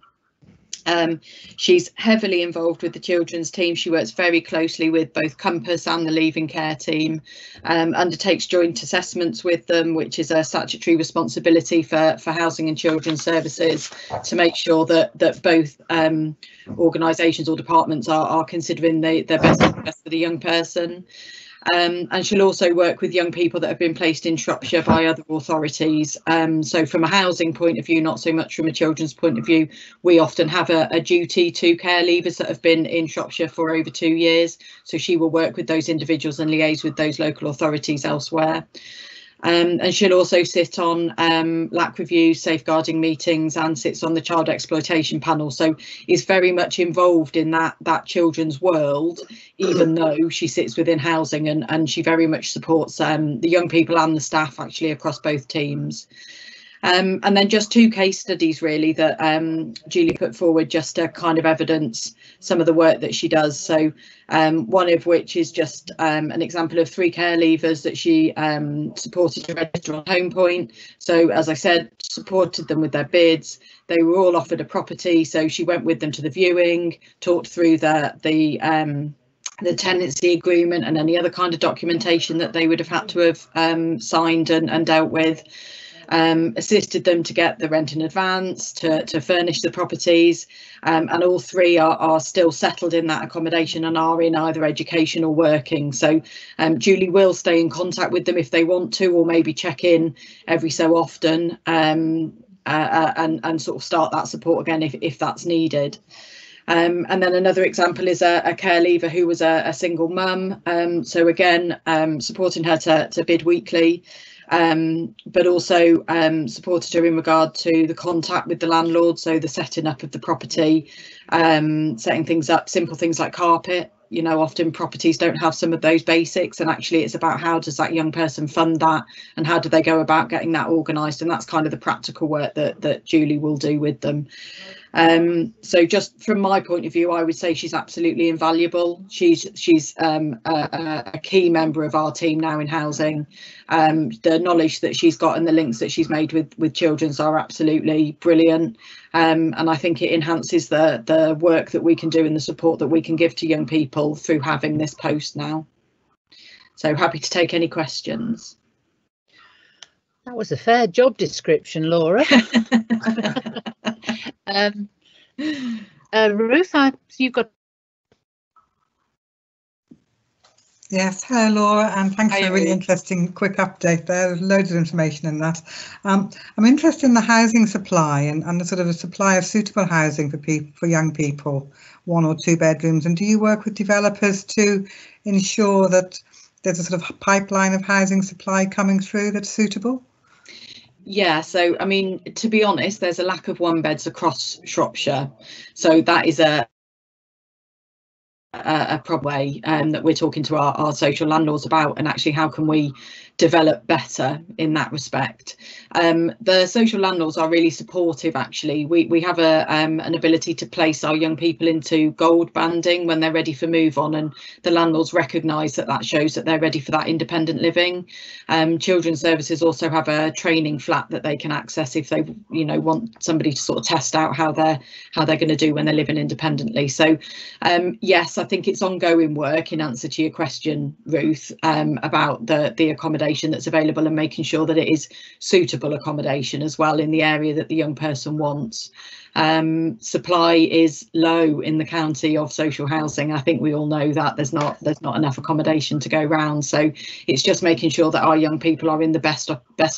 She's heavily involved with the children's team. She works very closely with both Compass and the Leaving Care team, undertakes joint assessments with them, which is a statutory responsibility for housing and children's services, to make sure that both organisations or departments are considering the best interest for the young person. And she'll also work with young people that have been placed in Shropshire by other authorities. So from a housing point of view, not so much from a children's point of view, we often have a duty to care leavers that have been in Shropshire for over 2 years. So she will work with those individuals and liaise with those local authorities elsewhere. And she'll also sit on LAC reviews, safeguarding meetings, and sits on the child exploitation panel. So is very much involved in that children's world, even though she sits within housing, and she very much supports the young people and the staff actually across both teams. And then just 2 case studies really that Julie put forward just to kind of evidence some of the work that she does. So one of which is just an example of 3 care leavers that she supported to register on Home Point. So as I said, supported them with their bids. They were all offered a property, so she went with them to the viewing, talked through the tenancy agreement and any other kind of documentation that they would have had to have signed and dealt with. Assisted them to get the rent in advance, to furnish the properties, and all 3 are still settled in that accommodation and are in either education or working. So Julie will stay in contact with them if they want to, or maybe check in every so often, and sort of start that support again if that's needed. And then another example is a care leaver who was a single mum, so again supporting her to bid weekly. But also supported her in regard to the contact with the landlord, so the setting up of the property, setting things up, simple things like carpet. You know, often properties don't have some of those basics, and actually it's about how does that young person fund that and how do they go about getting that organised, and that's kind of the practical work that Julie will do with them. So just from my point of view, I would say she's absolutely invaluable. She's a key member of our team now in housing. The knowledge that she's got and the links that she's made with children's are absolutely brilliant, and I think it enhances the work that we can do and the support that we can give to young people through having this post now. So happy to take any questions. That was a fair job description, Laura. Ruth, you've got. Yes, hello Laura, and thanks for a really interesting quick update there. There's loads of information in that. I'm interested in the housing supply and the sort of a supply of suitable housing for young people, 1 or 2 bedrooms. And do you work with developers to ensure that there's a sort of pipeline of housing supply coming through that's suitable? Yeah, so I mean, to be honest, there's a lack of 1-beds across Shropshire, so that is a problem way that we're talking to our social landlords about, and actually how can we develop better in that respect. The social landlords are really supportive. Actually, we have an ability to place our young people into gold banding when they're ready for move on, and the landlords recognise that shows that they're ready for that independent living. Children's services also have a training flat that they can access if they want somebody to sort of test out how they're going to do when they're living independently. So yes, I think it's ongoing work, in answer to your question, Ruth, about the accommodation that's available and making sure that it is suitable accommodation as well in the area that the young person wants. Supply is low in the county of social housing. I think we all know that there's not enough accommodation to go round, so it's just making sure that our young people are in the best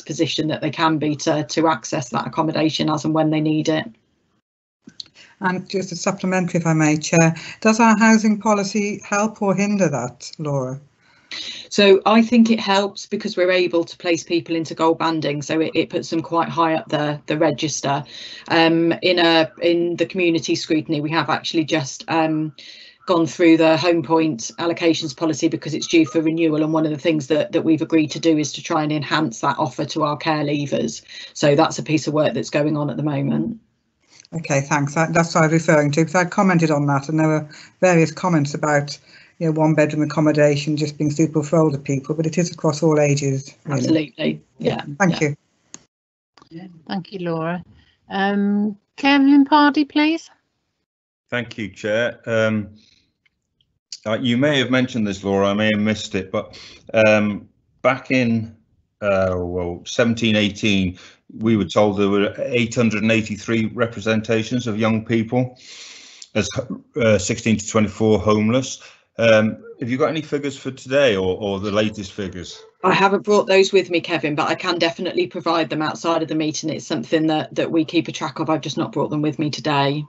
position that they can be to access that accommodation as and when they need it. And just a supplementary, if I may, Chair, does our housing policy help or hinder that, Laura? So I think it helps because we're able to place people into gold banding, so it puts them quite high up the register. In the community scrutiny, we have actually just gone through the home point allocations policy because it's due for renewal, and one of the things that we've agreed to do is to try and enhance that offer to our care leavers. So that's a piece of work that's going on at the moment. Okay, thanks. That's what I was referring to, because I commented on that, and there were various comments about, you know, one-bedroom accommodation just being suitable for older people, but it is across all ages. Really. Absolutely, yeah. Thank you. Thank you, Laura. Kevin Pardy, please. Thank you, Chair. You may have mentioned this, Laura, I may have missed it, but back in 1718, we were told there were 883 representations of young people as 16 to 24 homeless. Have you got any figures for today, or the latest figures? I haven't brought those with me, Kevin, but I can definitely provide them outside of the meeting. It's something that we keep a track of. I've just not brought them with me today.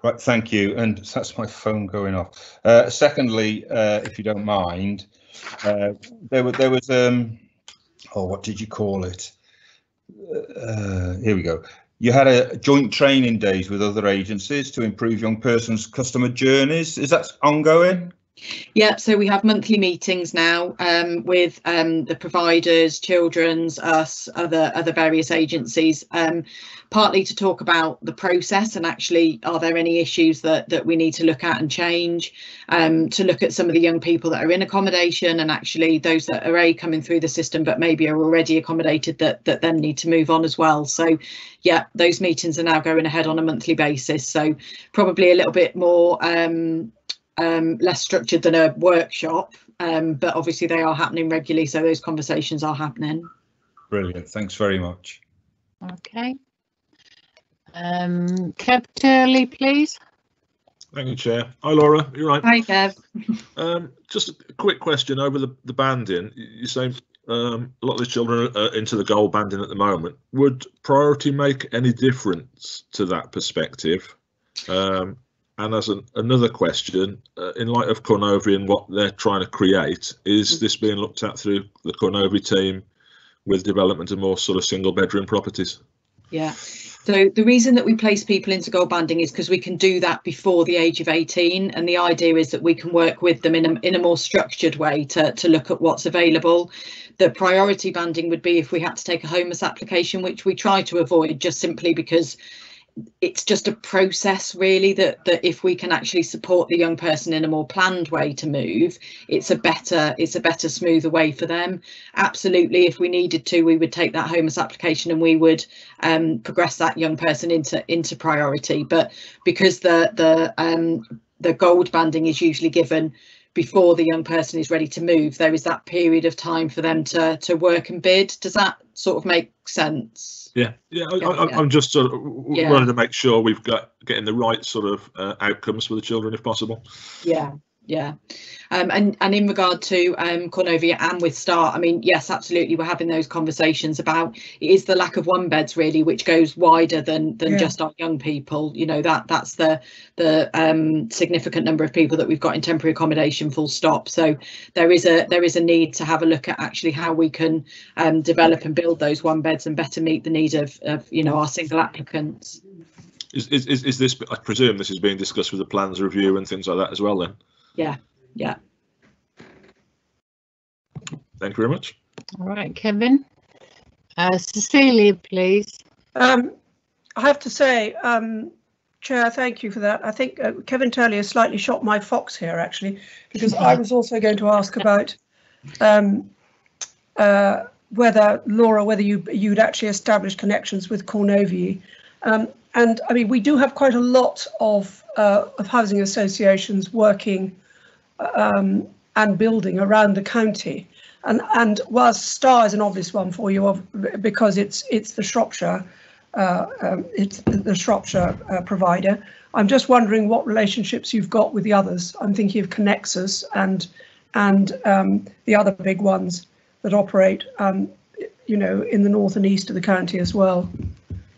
Right, thank you. And that's my phone going off. Secondly, if you don't mind, there was what did you call it? Here we go. You had a joint training days with other agencies to improve young persons' customer journeys. Is that ongoing? Yeah, so we have monthly meetings now with the providers, Children's, us, other various agencies, partly to talk about the process and actually are there any issues that we need to look at and change, to look at some of the young people that are in accommodation and actually those that are coming through the system but maybe are already accommodated that then need to move on as well. So yeah, those meetings are now going ahead on a monthly basis, so probably a little bit more less structured than a workshop, but obviously they are happening regularly, so those conversations are happening. Brilliant, thanks very much. Okay. Kev Turley, please. Thank you, Chair. Hi, Laura. You're right. Hi, Kev. Just a quick question over the banding. You say a lot of the children are into the gold banding at the moment. Would priority make any difference to that perspective? And as another question, in light of Cornovi and what they're trying to create, is this being looked at through the Cornovi team with development of more sort of single bedroom properties? Yeah. So the reason that we place people into gold banding is because we can do that before the age of 18, and the idea is that we can work with them in a more structured way to look at what's available. The priority banding would be if we had to take a homeless application, which we try to avoid just simply because it's just a process really that if we can actually support the young person in a more planned way to move, it's a better smoother way for them. Absolutely, if we needed to, we would take that homeless application and we would progress that young person into priority. But because the gold banding is usually given before the young person is ready to move, there is that period of time for them to work and bid. Does that sort of make sense? Yeah. I'm just sort of wanting to make sure we've getting the right sort of outcomes for the children if possible. Yeah. And in regard to Cornovia and with Start, I mean, yes, absolutely, we're having those conversations about it is the lack of one beds really, which goes wider than just our young people. You know, that's the significant number of people that we've got in temporary accommodation, full stop. So there is a need to have a look at actually how we can develop and build those one beds and better meet the need of you know, our single applicants. Is this, I presume this is being discussed with the plans review and things like that as well then? Yeah. Thank you very much. All right, Kevin. Cecilia, please. I have to say, Chair, thank you for that. I think Kevin Turley has slightly shot my fox here, actually, because I was also going to ask about whether you'd actually established connections with Cornovi. And I mean, we do have quite a lot of housing associations working and building around the county. And whilst Star is an obvious one for you, because it's the Shropshire provider, I'm just wondering what relationships you've got with the others. I'm thinking of Connexus and the other big ones that operate, you know, in the north and east of the county as well.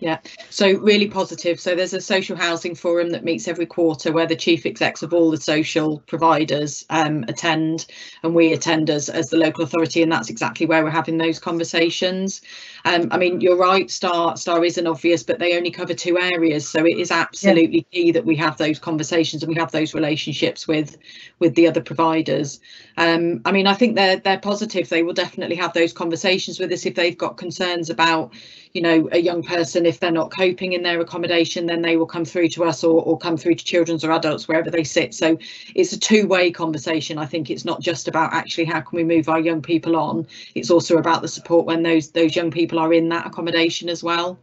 Yeah, so really positive. So there's a social housing forum that meets every quarter where the chief execs of all the social providers attend, and we attend as the local authority, and that's exactly where we're having those conversations. I mean, you're right, Star isn't obvious, but they only cover 2 areas, so it is absolutely key that we have those conversations and we have those relationships with the other providers. I mean, I think they're positive. They will definitely have those conversations with us if they've got concerns about, you know, a young person. If they're not coping in their accommodation, then they will come through to us or come through to children's or adults, wherever they sit. So it's a 2-way conversation. I think it's not just about actually how can we move our young people on, it's also about the support when those young people are in that accommodation as well.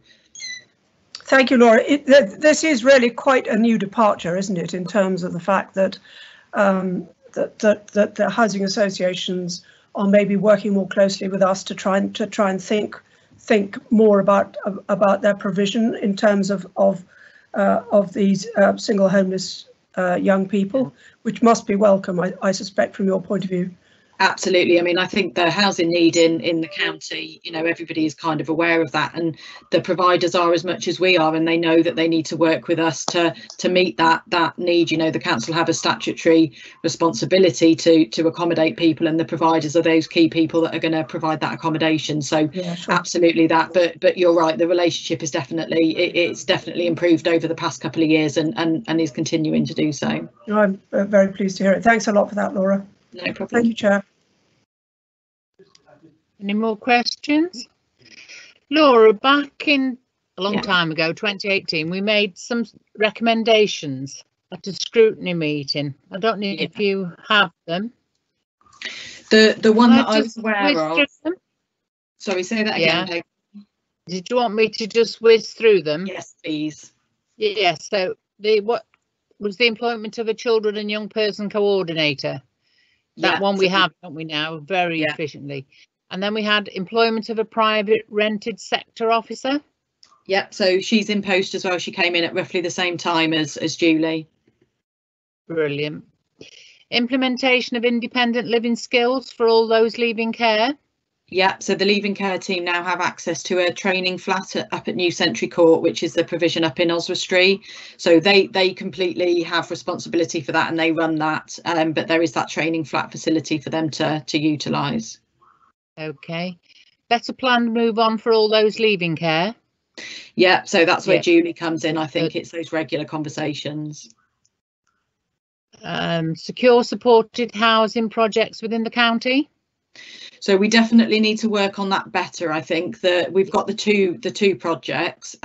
Thank you, Laura. This is really quite a new departure, isn't it, in terms of the fact that that the housing associations are maybe working more closely with us to try and think more about their provision in terms of these single homeless young people, which must be welcome, I suspect, from your point of view. Absolutely. I mean, I think the housing need in the county, you know, everybody is kind of aware of that, and the providers are as much as we are, and they know that they need to work with us to meet that need. You know, the council have a statutory responsibility to accommodate people, and the providers are those key people that are going to provide that accommodation. So yeah, sure. Absolutely that. But you're right, the relationship is it's definitely improved over the past couple of years and is continuing to do so. I'm very pleased to hear it. Thanks a lot for that, Laura. No problem. Thank you, Chair. Any more questions? Laura, back in a long time ago, 2018, we made some recommendations at a scrutiny meeting. I don't know if you have them. The one that I was aware of. Sorry, say that again. Yeah. Did you want me to just whiz through them? Yes, please. Yes. So what was the employment of a children and young person coordinator? That one we have, don't we now, very efficiently. And then we had employment of a private rented sector officer. Yep, so she's in post as well. She came in at roughly the same time as Julie. Brilliant. Implementation of independent living skills for all those leaving care. Yeah, so the leaving care team now have access to a training flat up at New Century Court, which is the provision up in Oswestry. So they completely have responsibility for that and they run that. But there is that training flat facility for them to utilise. OK. Better planned move on for all those leaving care. Yeah, so that's where Julie comes in. I think it's those regular conversations. Secure supported housing projects within the county. So we definitely need to work on that better. I think that we've got the two projects.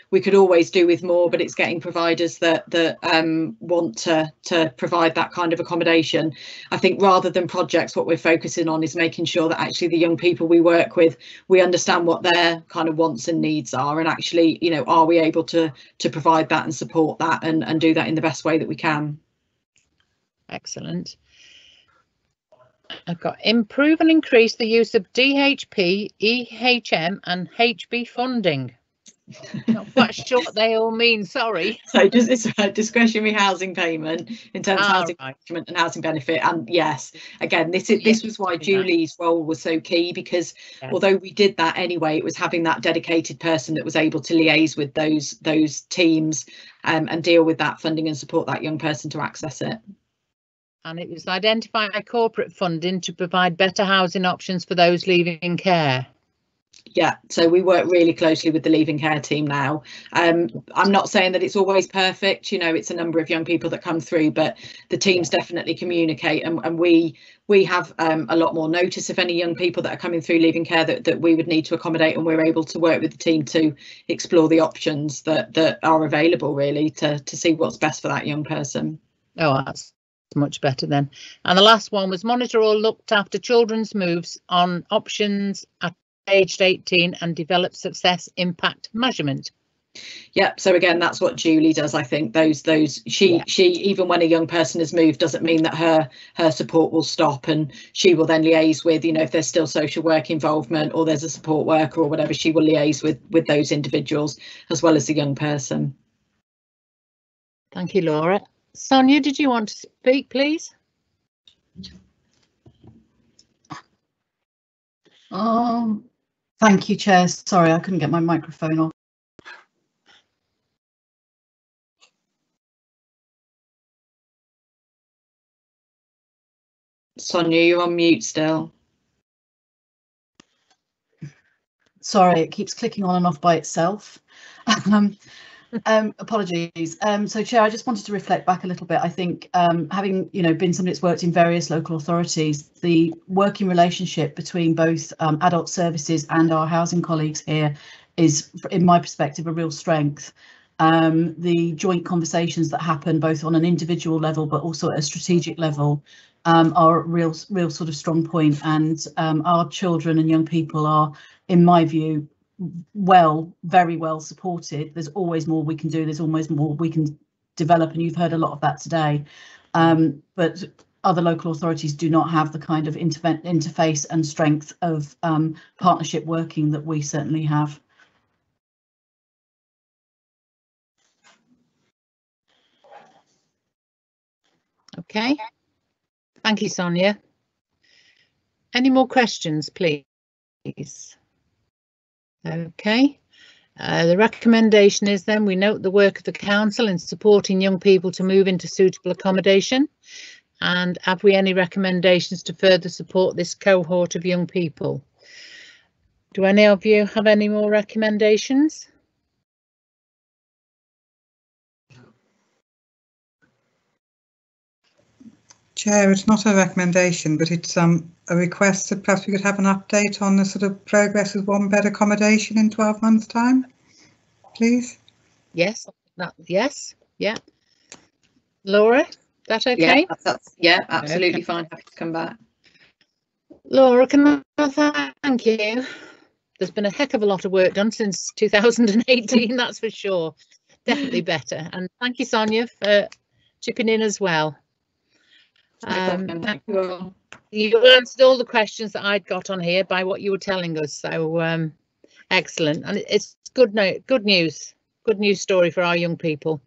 We could always do with more, but it's getting providers that want to provide that kind of accommodation. I think rather than projects, what we're focusing on is making sure that actually the young people we work with, we understand what their kind of wants and needs are, and actually, you know, are we able to provide that and support that and do that in the best way that we can. Excellent. I've got improve and increase the use of DHP, EHM and HB funding. Not quite sure what they all mean, sorry. So does this discretionary housing payment in terms of housing management and housing benefit? And yes, again, this was why Julie's role was so key, because although we did that anyway, it was having that dedicated person that was able to liaise with those teams and deal with that funding and support that young person to access it. And it was identify corporate funding to provide better housing options for those leaving care. Yeah, so we work really closely with the leaving care team now. I'm not saying that it's always perfect, you know, it's a number of young people that come through, but the teams definitely communicate, and we have a lot more notice of any young people that are coming through leaving care that we would need to accommodate, and we're able to work with the team to explore the options that are available, really, to see what's best for that young person. Oh, that's much better then. And the last one was monitor or looked after children's moves on options at aged 18 and develop success impact measurement. Yeah, so again, that's what Julie does. I think she even when a young person has moved doesn't mean that her support will stop, and she will then liaise with, you know, if there's still social work involvement or there's a support worker or whatever, she will liaise with those individuals as well as the young person. Thank you, Laura. Sonia, did you want to speak, please? Thank you, Chair. Sorry, I couldn't get my microphone off. Sonia, you're on mute still. Sorry, it keeps clicking on and off by itself. Apologies. So, Chair, I just wanted to reflect back a little bit. I think having been somebody that's worked in various local authorities, the working relationship between both adult services and our housing colleagues here is, in my perspective, a real strength. The joint conversations that happen both on an individual level but also at a strategic level are a real sort of strong point, and our children and young people are, in my view, very well supported. There's always more we can do, there's always more we can develop, and you've heard a lot of that today, but other local authorities do not have the kind of interface and strength of partnership working that we certainly have. Okay, thank you, Sonia. Any more questions, please? Okay, the recommendation is then we note the work of the council in supporting young people to move into suitable accommodation, and have we any recommendations to further support this cohort of young people? Do any of you have any more recommendations? Chair, it's not a recommendation, but it's a request that perhaps we could have an update on the sort of progress with one bed accommodation in 12 months' time, please. Yes, yes, yeah. Laura, that okay? Yeah, absolutely okay. Fine. Happy to come back. Laura, can I thank you? There's been a heck of a lot of work done since 2018, that's for sure. Definitely better. And thank you, Sonia, for chipping in as well. Thank you all. You answered all the questions that I'd got on here by what you were telling us, so excellent. And it's good news story for our young people.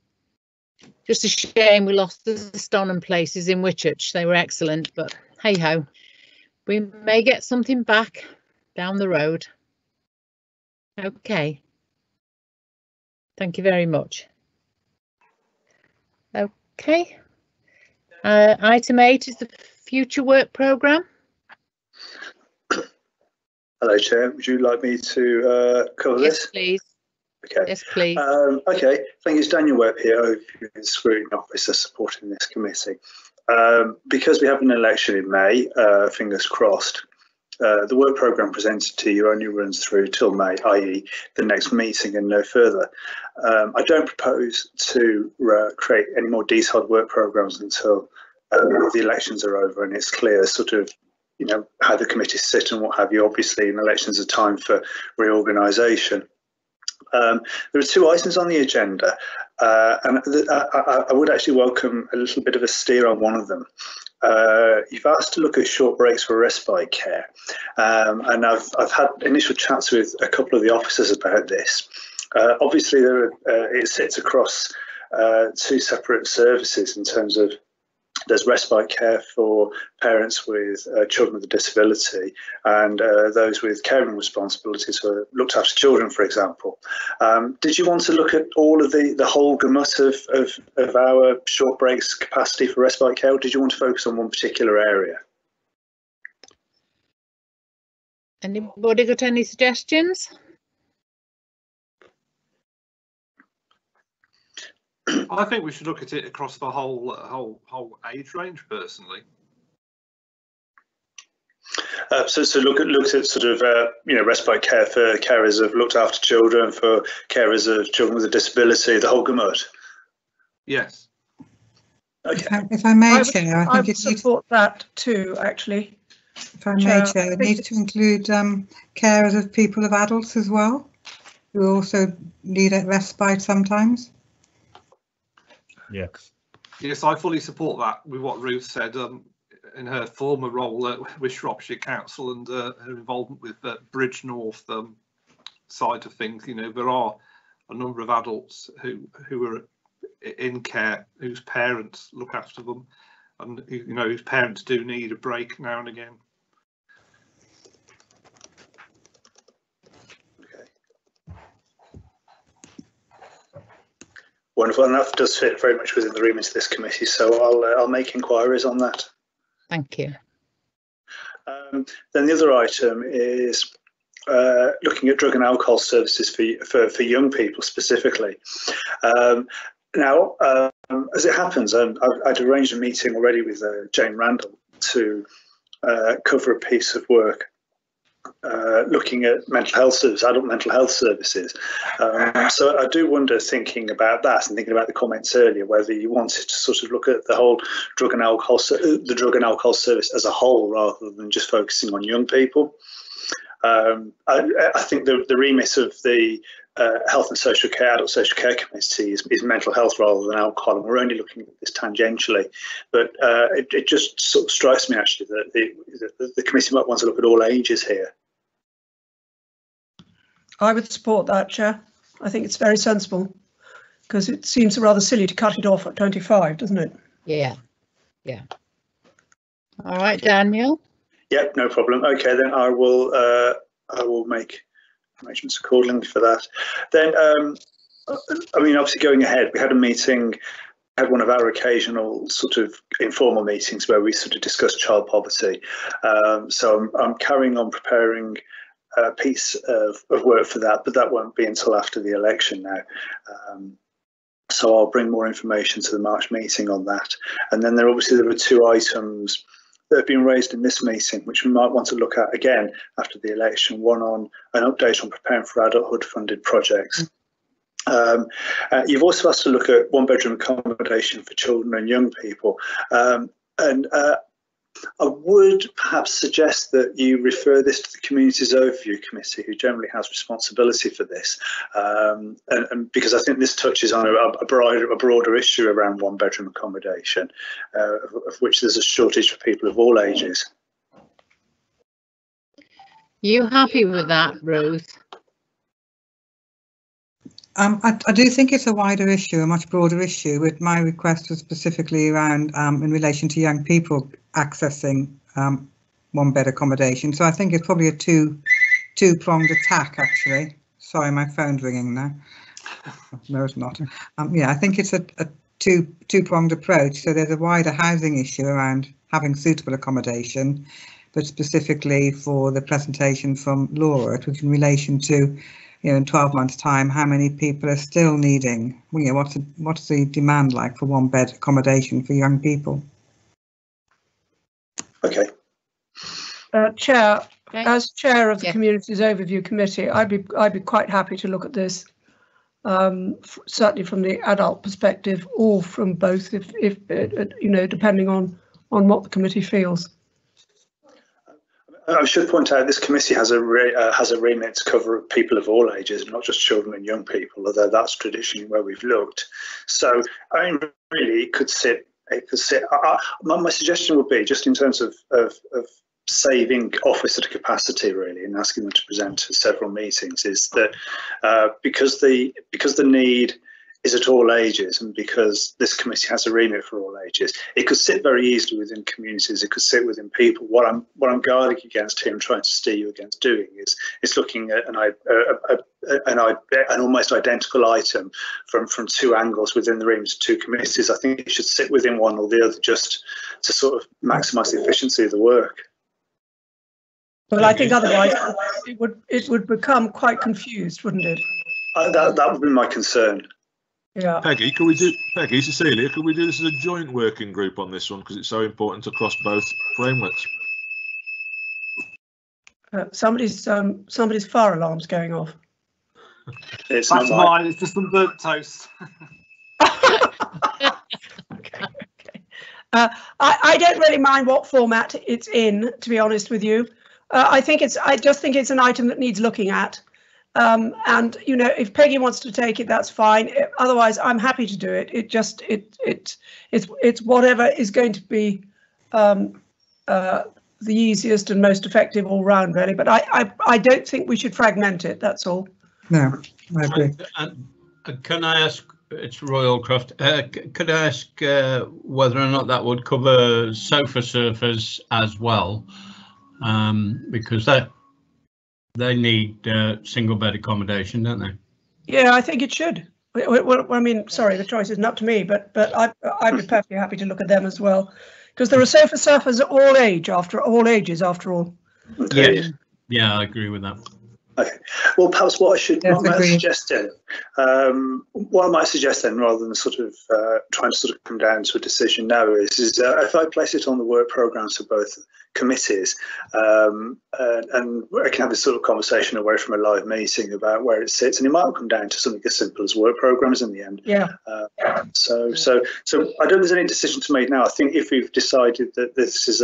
Just a shame we lost the Stonham places in Whitchurch. They were excellent, but hey ho, we may get something back down the road. Okay, thank you very much. Okay, item 8 is the future work programme. Hello, Chair. Would you like me to cover this? Yes, please. Okay. Yes, please. Okay. Thank you. It's Daniel Webb here, Overview and Scrutiny Officer supporting this committee. Because we have an election in May, fingers crossed, the work programme presented to you only runs through till May, i.e. the next meeting and no further. I don't propose to create any more detailed work programmes until the elections are over and it's clear sort of, how the committees sit and what have you. Obviously, in elections are time for reorganisation. There are 2 items on the agenda, and I would actually welcome a little bit of a steer on one of them. You've asked to look at short breaks for respite care, and I've had initial chats with a couple of the officers about this. Obviously, it sits across 2 separate services in terms of there's respite care for parents with children with a disability and those with caring responsibilities for looked after children, for example. Did you want to look at all of the whole gamut of our short breaks capacity for respite care, or did you want to focus on one particular area? Anybody got any suggestions? I think we should look at it across the whole age range, personally. So look at sort of respite care for carers of looked after children, for carers of children with a disability, the whole gamut. Yes. Okay. If I may, Chair, I think would support that too, actually. If I may, Chair, it needs to include carers of people of adults as well, who also need a respite sometimes. Yes. Yes, I fully support that with what Ruth said in her former role with Shropshire Council and her involvement with Bridge North side of things. There are a number of adults who are in care, whose parents look after them, and whose parents do need a break now and again. Wonderful, and that does fit very much within the remit of this committee, so I'll make inquiries on that. Thank you. Then the other item is looking at drug and alcohol services for young people specifically. Now, as it happens, I'd arranged a meeting already with Jane Randall to cover a piece of work looking at mental health services, adult mental health services. So I do wonder, thinking about that and thinking about the comments earlier, whether you wanted to sort of look at the whole drug and alcohol service as a whole, rather than just focusing on young people. I think the remit of the Health and Social Care, Adult Social Care Committee is mental health rather than alcohol, and we're only looking at this tangentially. But it just sort of strikes me actually that the committee might want to look at all ages here. I would support that, Chair. I think it's very sensible, because it seems rather silly to cut it off at 25, doesn't it? Yeah. All right, Daniel. Yep, no problem. Okay, then I will make arrangements accordingly for that. Then, I mean, obviously going ahead, we had a meeting, had one of our occasional sort of informal meetings where we sort of discussed child poverty. So I'm carrying on preparing a piece of work for that, but that won't be until after the election now. So I'll bring more information to the March meeting on that. And then there were 2 items that have been raised in this meeting, which we might want to look at again after the election. One on an update on preparing for adulthood funded projects. You've also asked to look at 1-bedroom accommodation for children and young people. I would perhaps suggest that you refer this to the Communities Overview Committee, who generally has responsibility for this, and because I think this touches on a broader issue around 1-bedroom accommodation, of which there's a shortage for people of all ages. You happy with that, Ruth? I do think it's a wider issue, a much broader issue, but my request was specifically around in relation to young people accessing 1-bed accommodation. So I think it's probably a two-pronged attack, actually. Sorry, my phone's ringing now. No, it's not. Yeah, I think it's a two-pronged approach. So there's a wider housing issue around having suitable accommodation, but specifically for the presentation from Laura, it was in relation to, in 12 months' time, how many people are still needing, what's the demand like for 1-bed accommodation for young people? Okay. Chair, okay. As chair of the Communities Overview Committee, I'd be quite happy to look at this, certainly from the adult perspective, or from both, if depending on what the committee feels. I should point out this committee has a remit to cover people of all ages, not just children and young people, although that's traditionally where we've looked. So I mean, really, it could sit. My suggestion would be, just in terms of saving officer to capacity, really, and asking them to present at several meetings, is that because the need is at all ages, and because this committee has a remit for all ages, it could sit very easily within communities. It could sit within people. What I'm guarding against here and trying to steer you against doing is looking at an almost identical item from 2 angles within the remit of 2 committees. I think it should sit within one or the other, just to sort of maximise the efficiency of the work. Well, I think otherwise it would become quite confused, wouldn't it? That would be my concern. Yeah. Peggy, Cecilia, could we do this as a joint working group on this one, because it's so important across both frameworks? Somebody's fire alarm's going off. That's mine. It's just some burnt toast. Okay. I don't really mind what format it's in, to be honest with you. I just think it's an item that needs looking at. And if Peggy wants to take it, that's fine. Otherwise, I'm happy to do it. It's whatever is going to be the easiest and most effective all round, really. But I don't think we should fragment it. That's all. No, I agree. Can I ask? It's Royal Croft. Could I ask whether or not that would cover sofa surfers as well? Because they need single bed accommodation, don't they? Yeah, I think it should. Well, I mean, sorry, the choice isn't up to me, but I'd be perfectly happy to look at them as well, because there are sofa surfers at all ages after all. Yeah, I agree with that. Okay. Well, perhaps what I should Yes, might agreed. suggest then, what I might suggest then, rather than sort of trying to sort of come down to a decision now, is if I place it on the work programmes for both committees, and I can have a sort of conversation away from a live meeting about where it sits, and it might come down to something as simple as work programmes in the end. Yeah. So I don't think there's any decision to make now. I think if we've decided that this is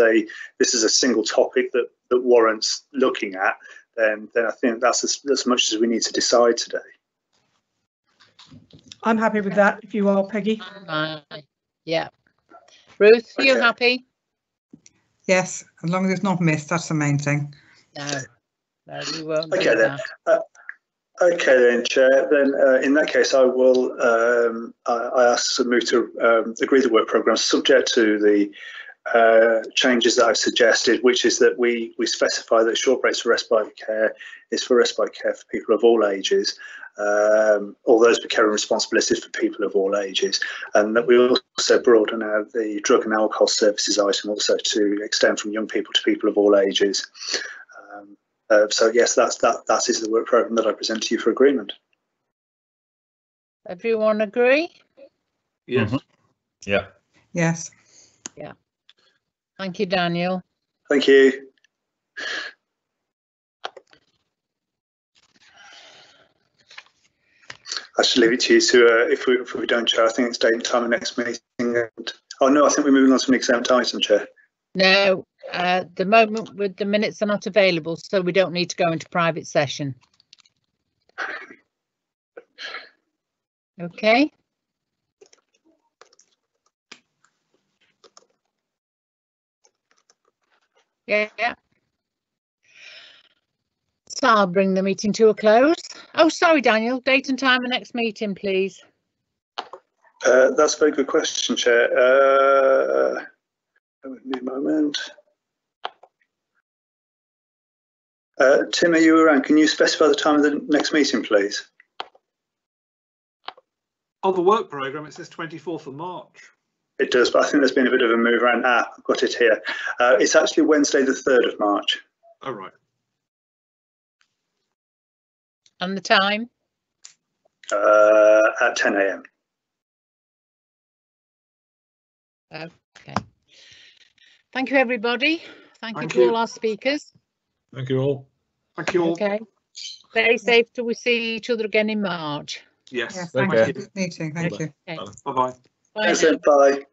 a single topic that warrants looking at, then I think that's as much as we need to decide today. I'm happy with that, if you are, Peggy. Yeah. Ruth, are you Okay. happy? Yes, as long as it's not missed, that's the main thing. No, we won't Okay do then. that. Okay then, Chair. Then in that case, I will. I ask to move to agree the work programme subject to the changes that I've suggested, which is that we specify that short breaks for respite care is for respite care for people of all ages, all those with caring responsibilities for people of all ages, and that we also broaden out the drug and alcohol services item also to extend from young people to people of all ages. So yes, that is the work programme that I present to you for agreement. Everyone agree? Yes. Mm-hmm. Yeah. Yes. Yeah. Thank you, Daniel. Thank you. I should leave it to you to, if we don't, Chair, I think it's date and time of next meeting. And, oh no, I think we're moving on to an exempt item, Chair. No, at the moment with the minutes are not available, so we don't need to go into private session. Okay. Yeah. So I'll bring the meeting to a close. Oh, sorry, Daniel, date and time of next meeting, please. That's a very good question, Chair. Give me a moment. Tim, are you around? Can you specify the time of the next meeting, please? On the work programme, it says 24th of March. It does, but I think there's been a bit of a move around. I've got it here. It's actually Wednesday, the 3rd of March. Oh, right. And the time? At 10 a.m. Okay. Thank you, everybody. Thank you to all our speakers. Thank you all. Thank you all. Okay. Stay safe till we see each other again in March. Yes. Yes, thank Okay. you for this meeting. Thank you. Okay. Bye-bye. Bye. Bye.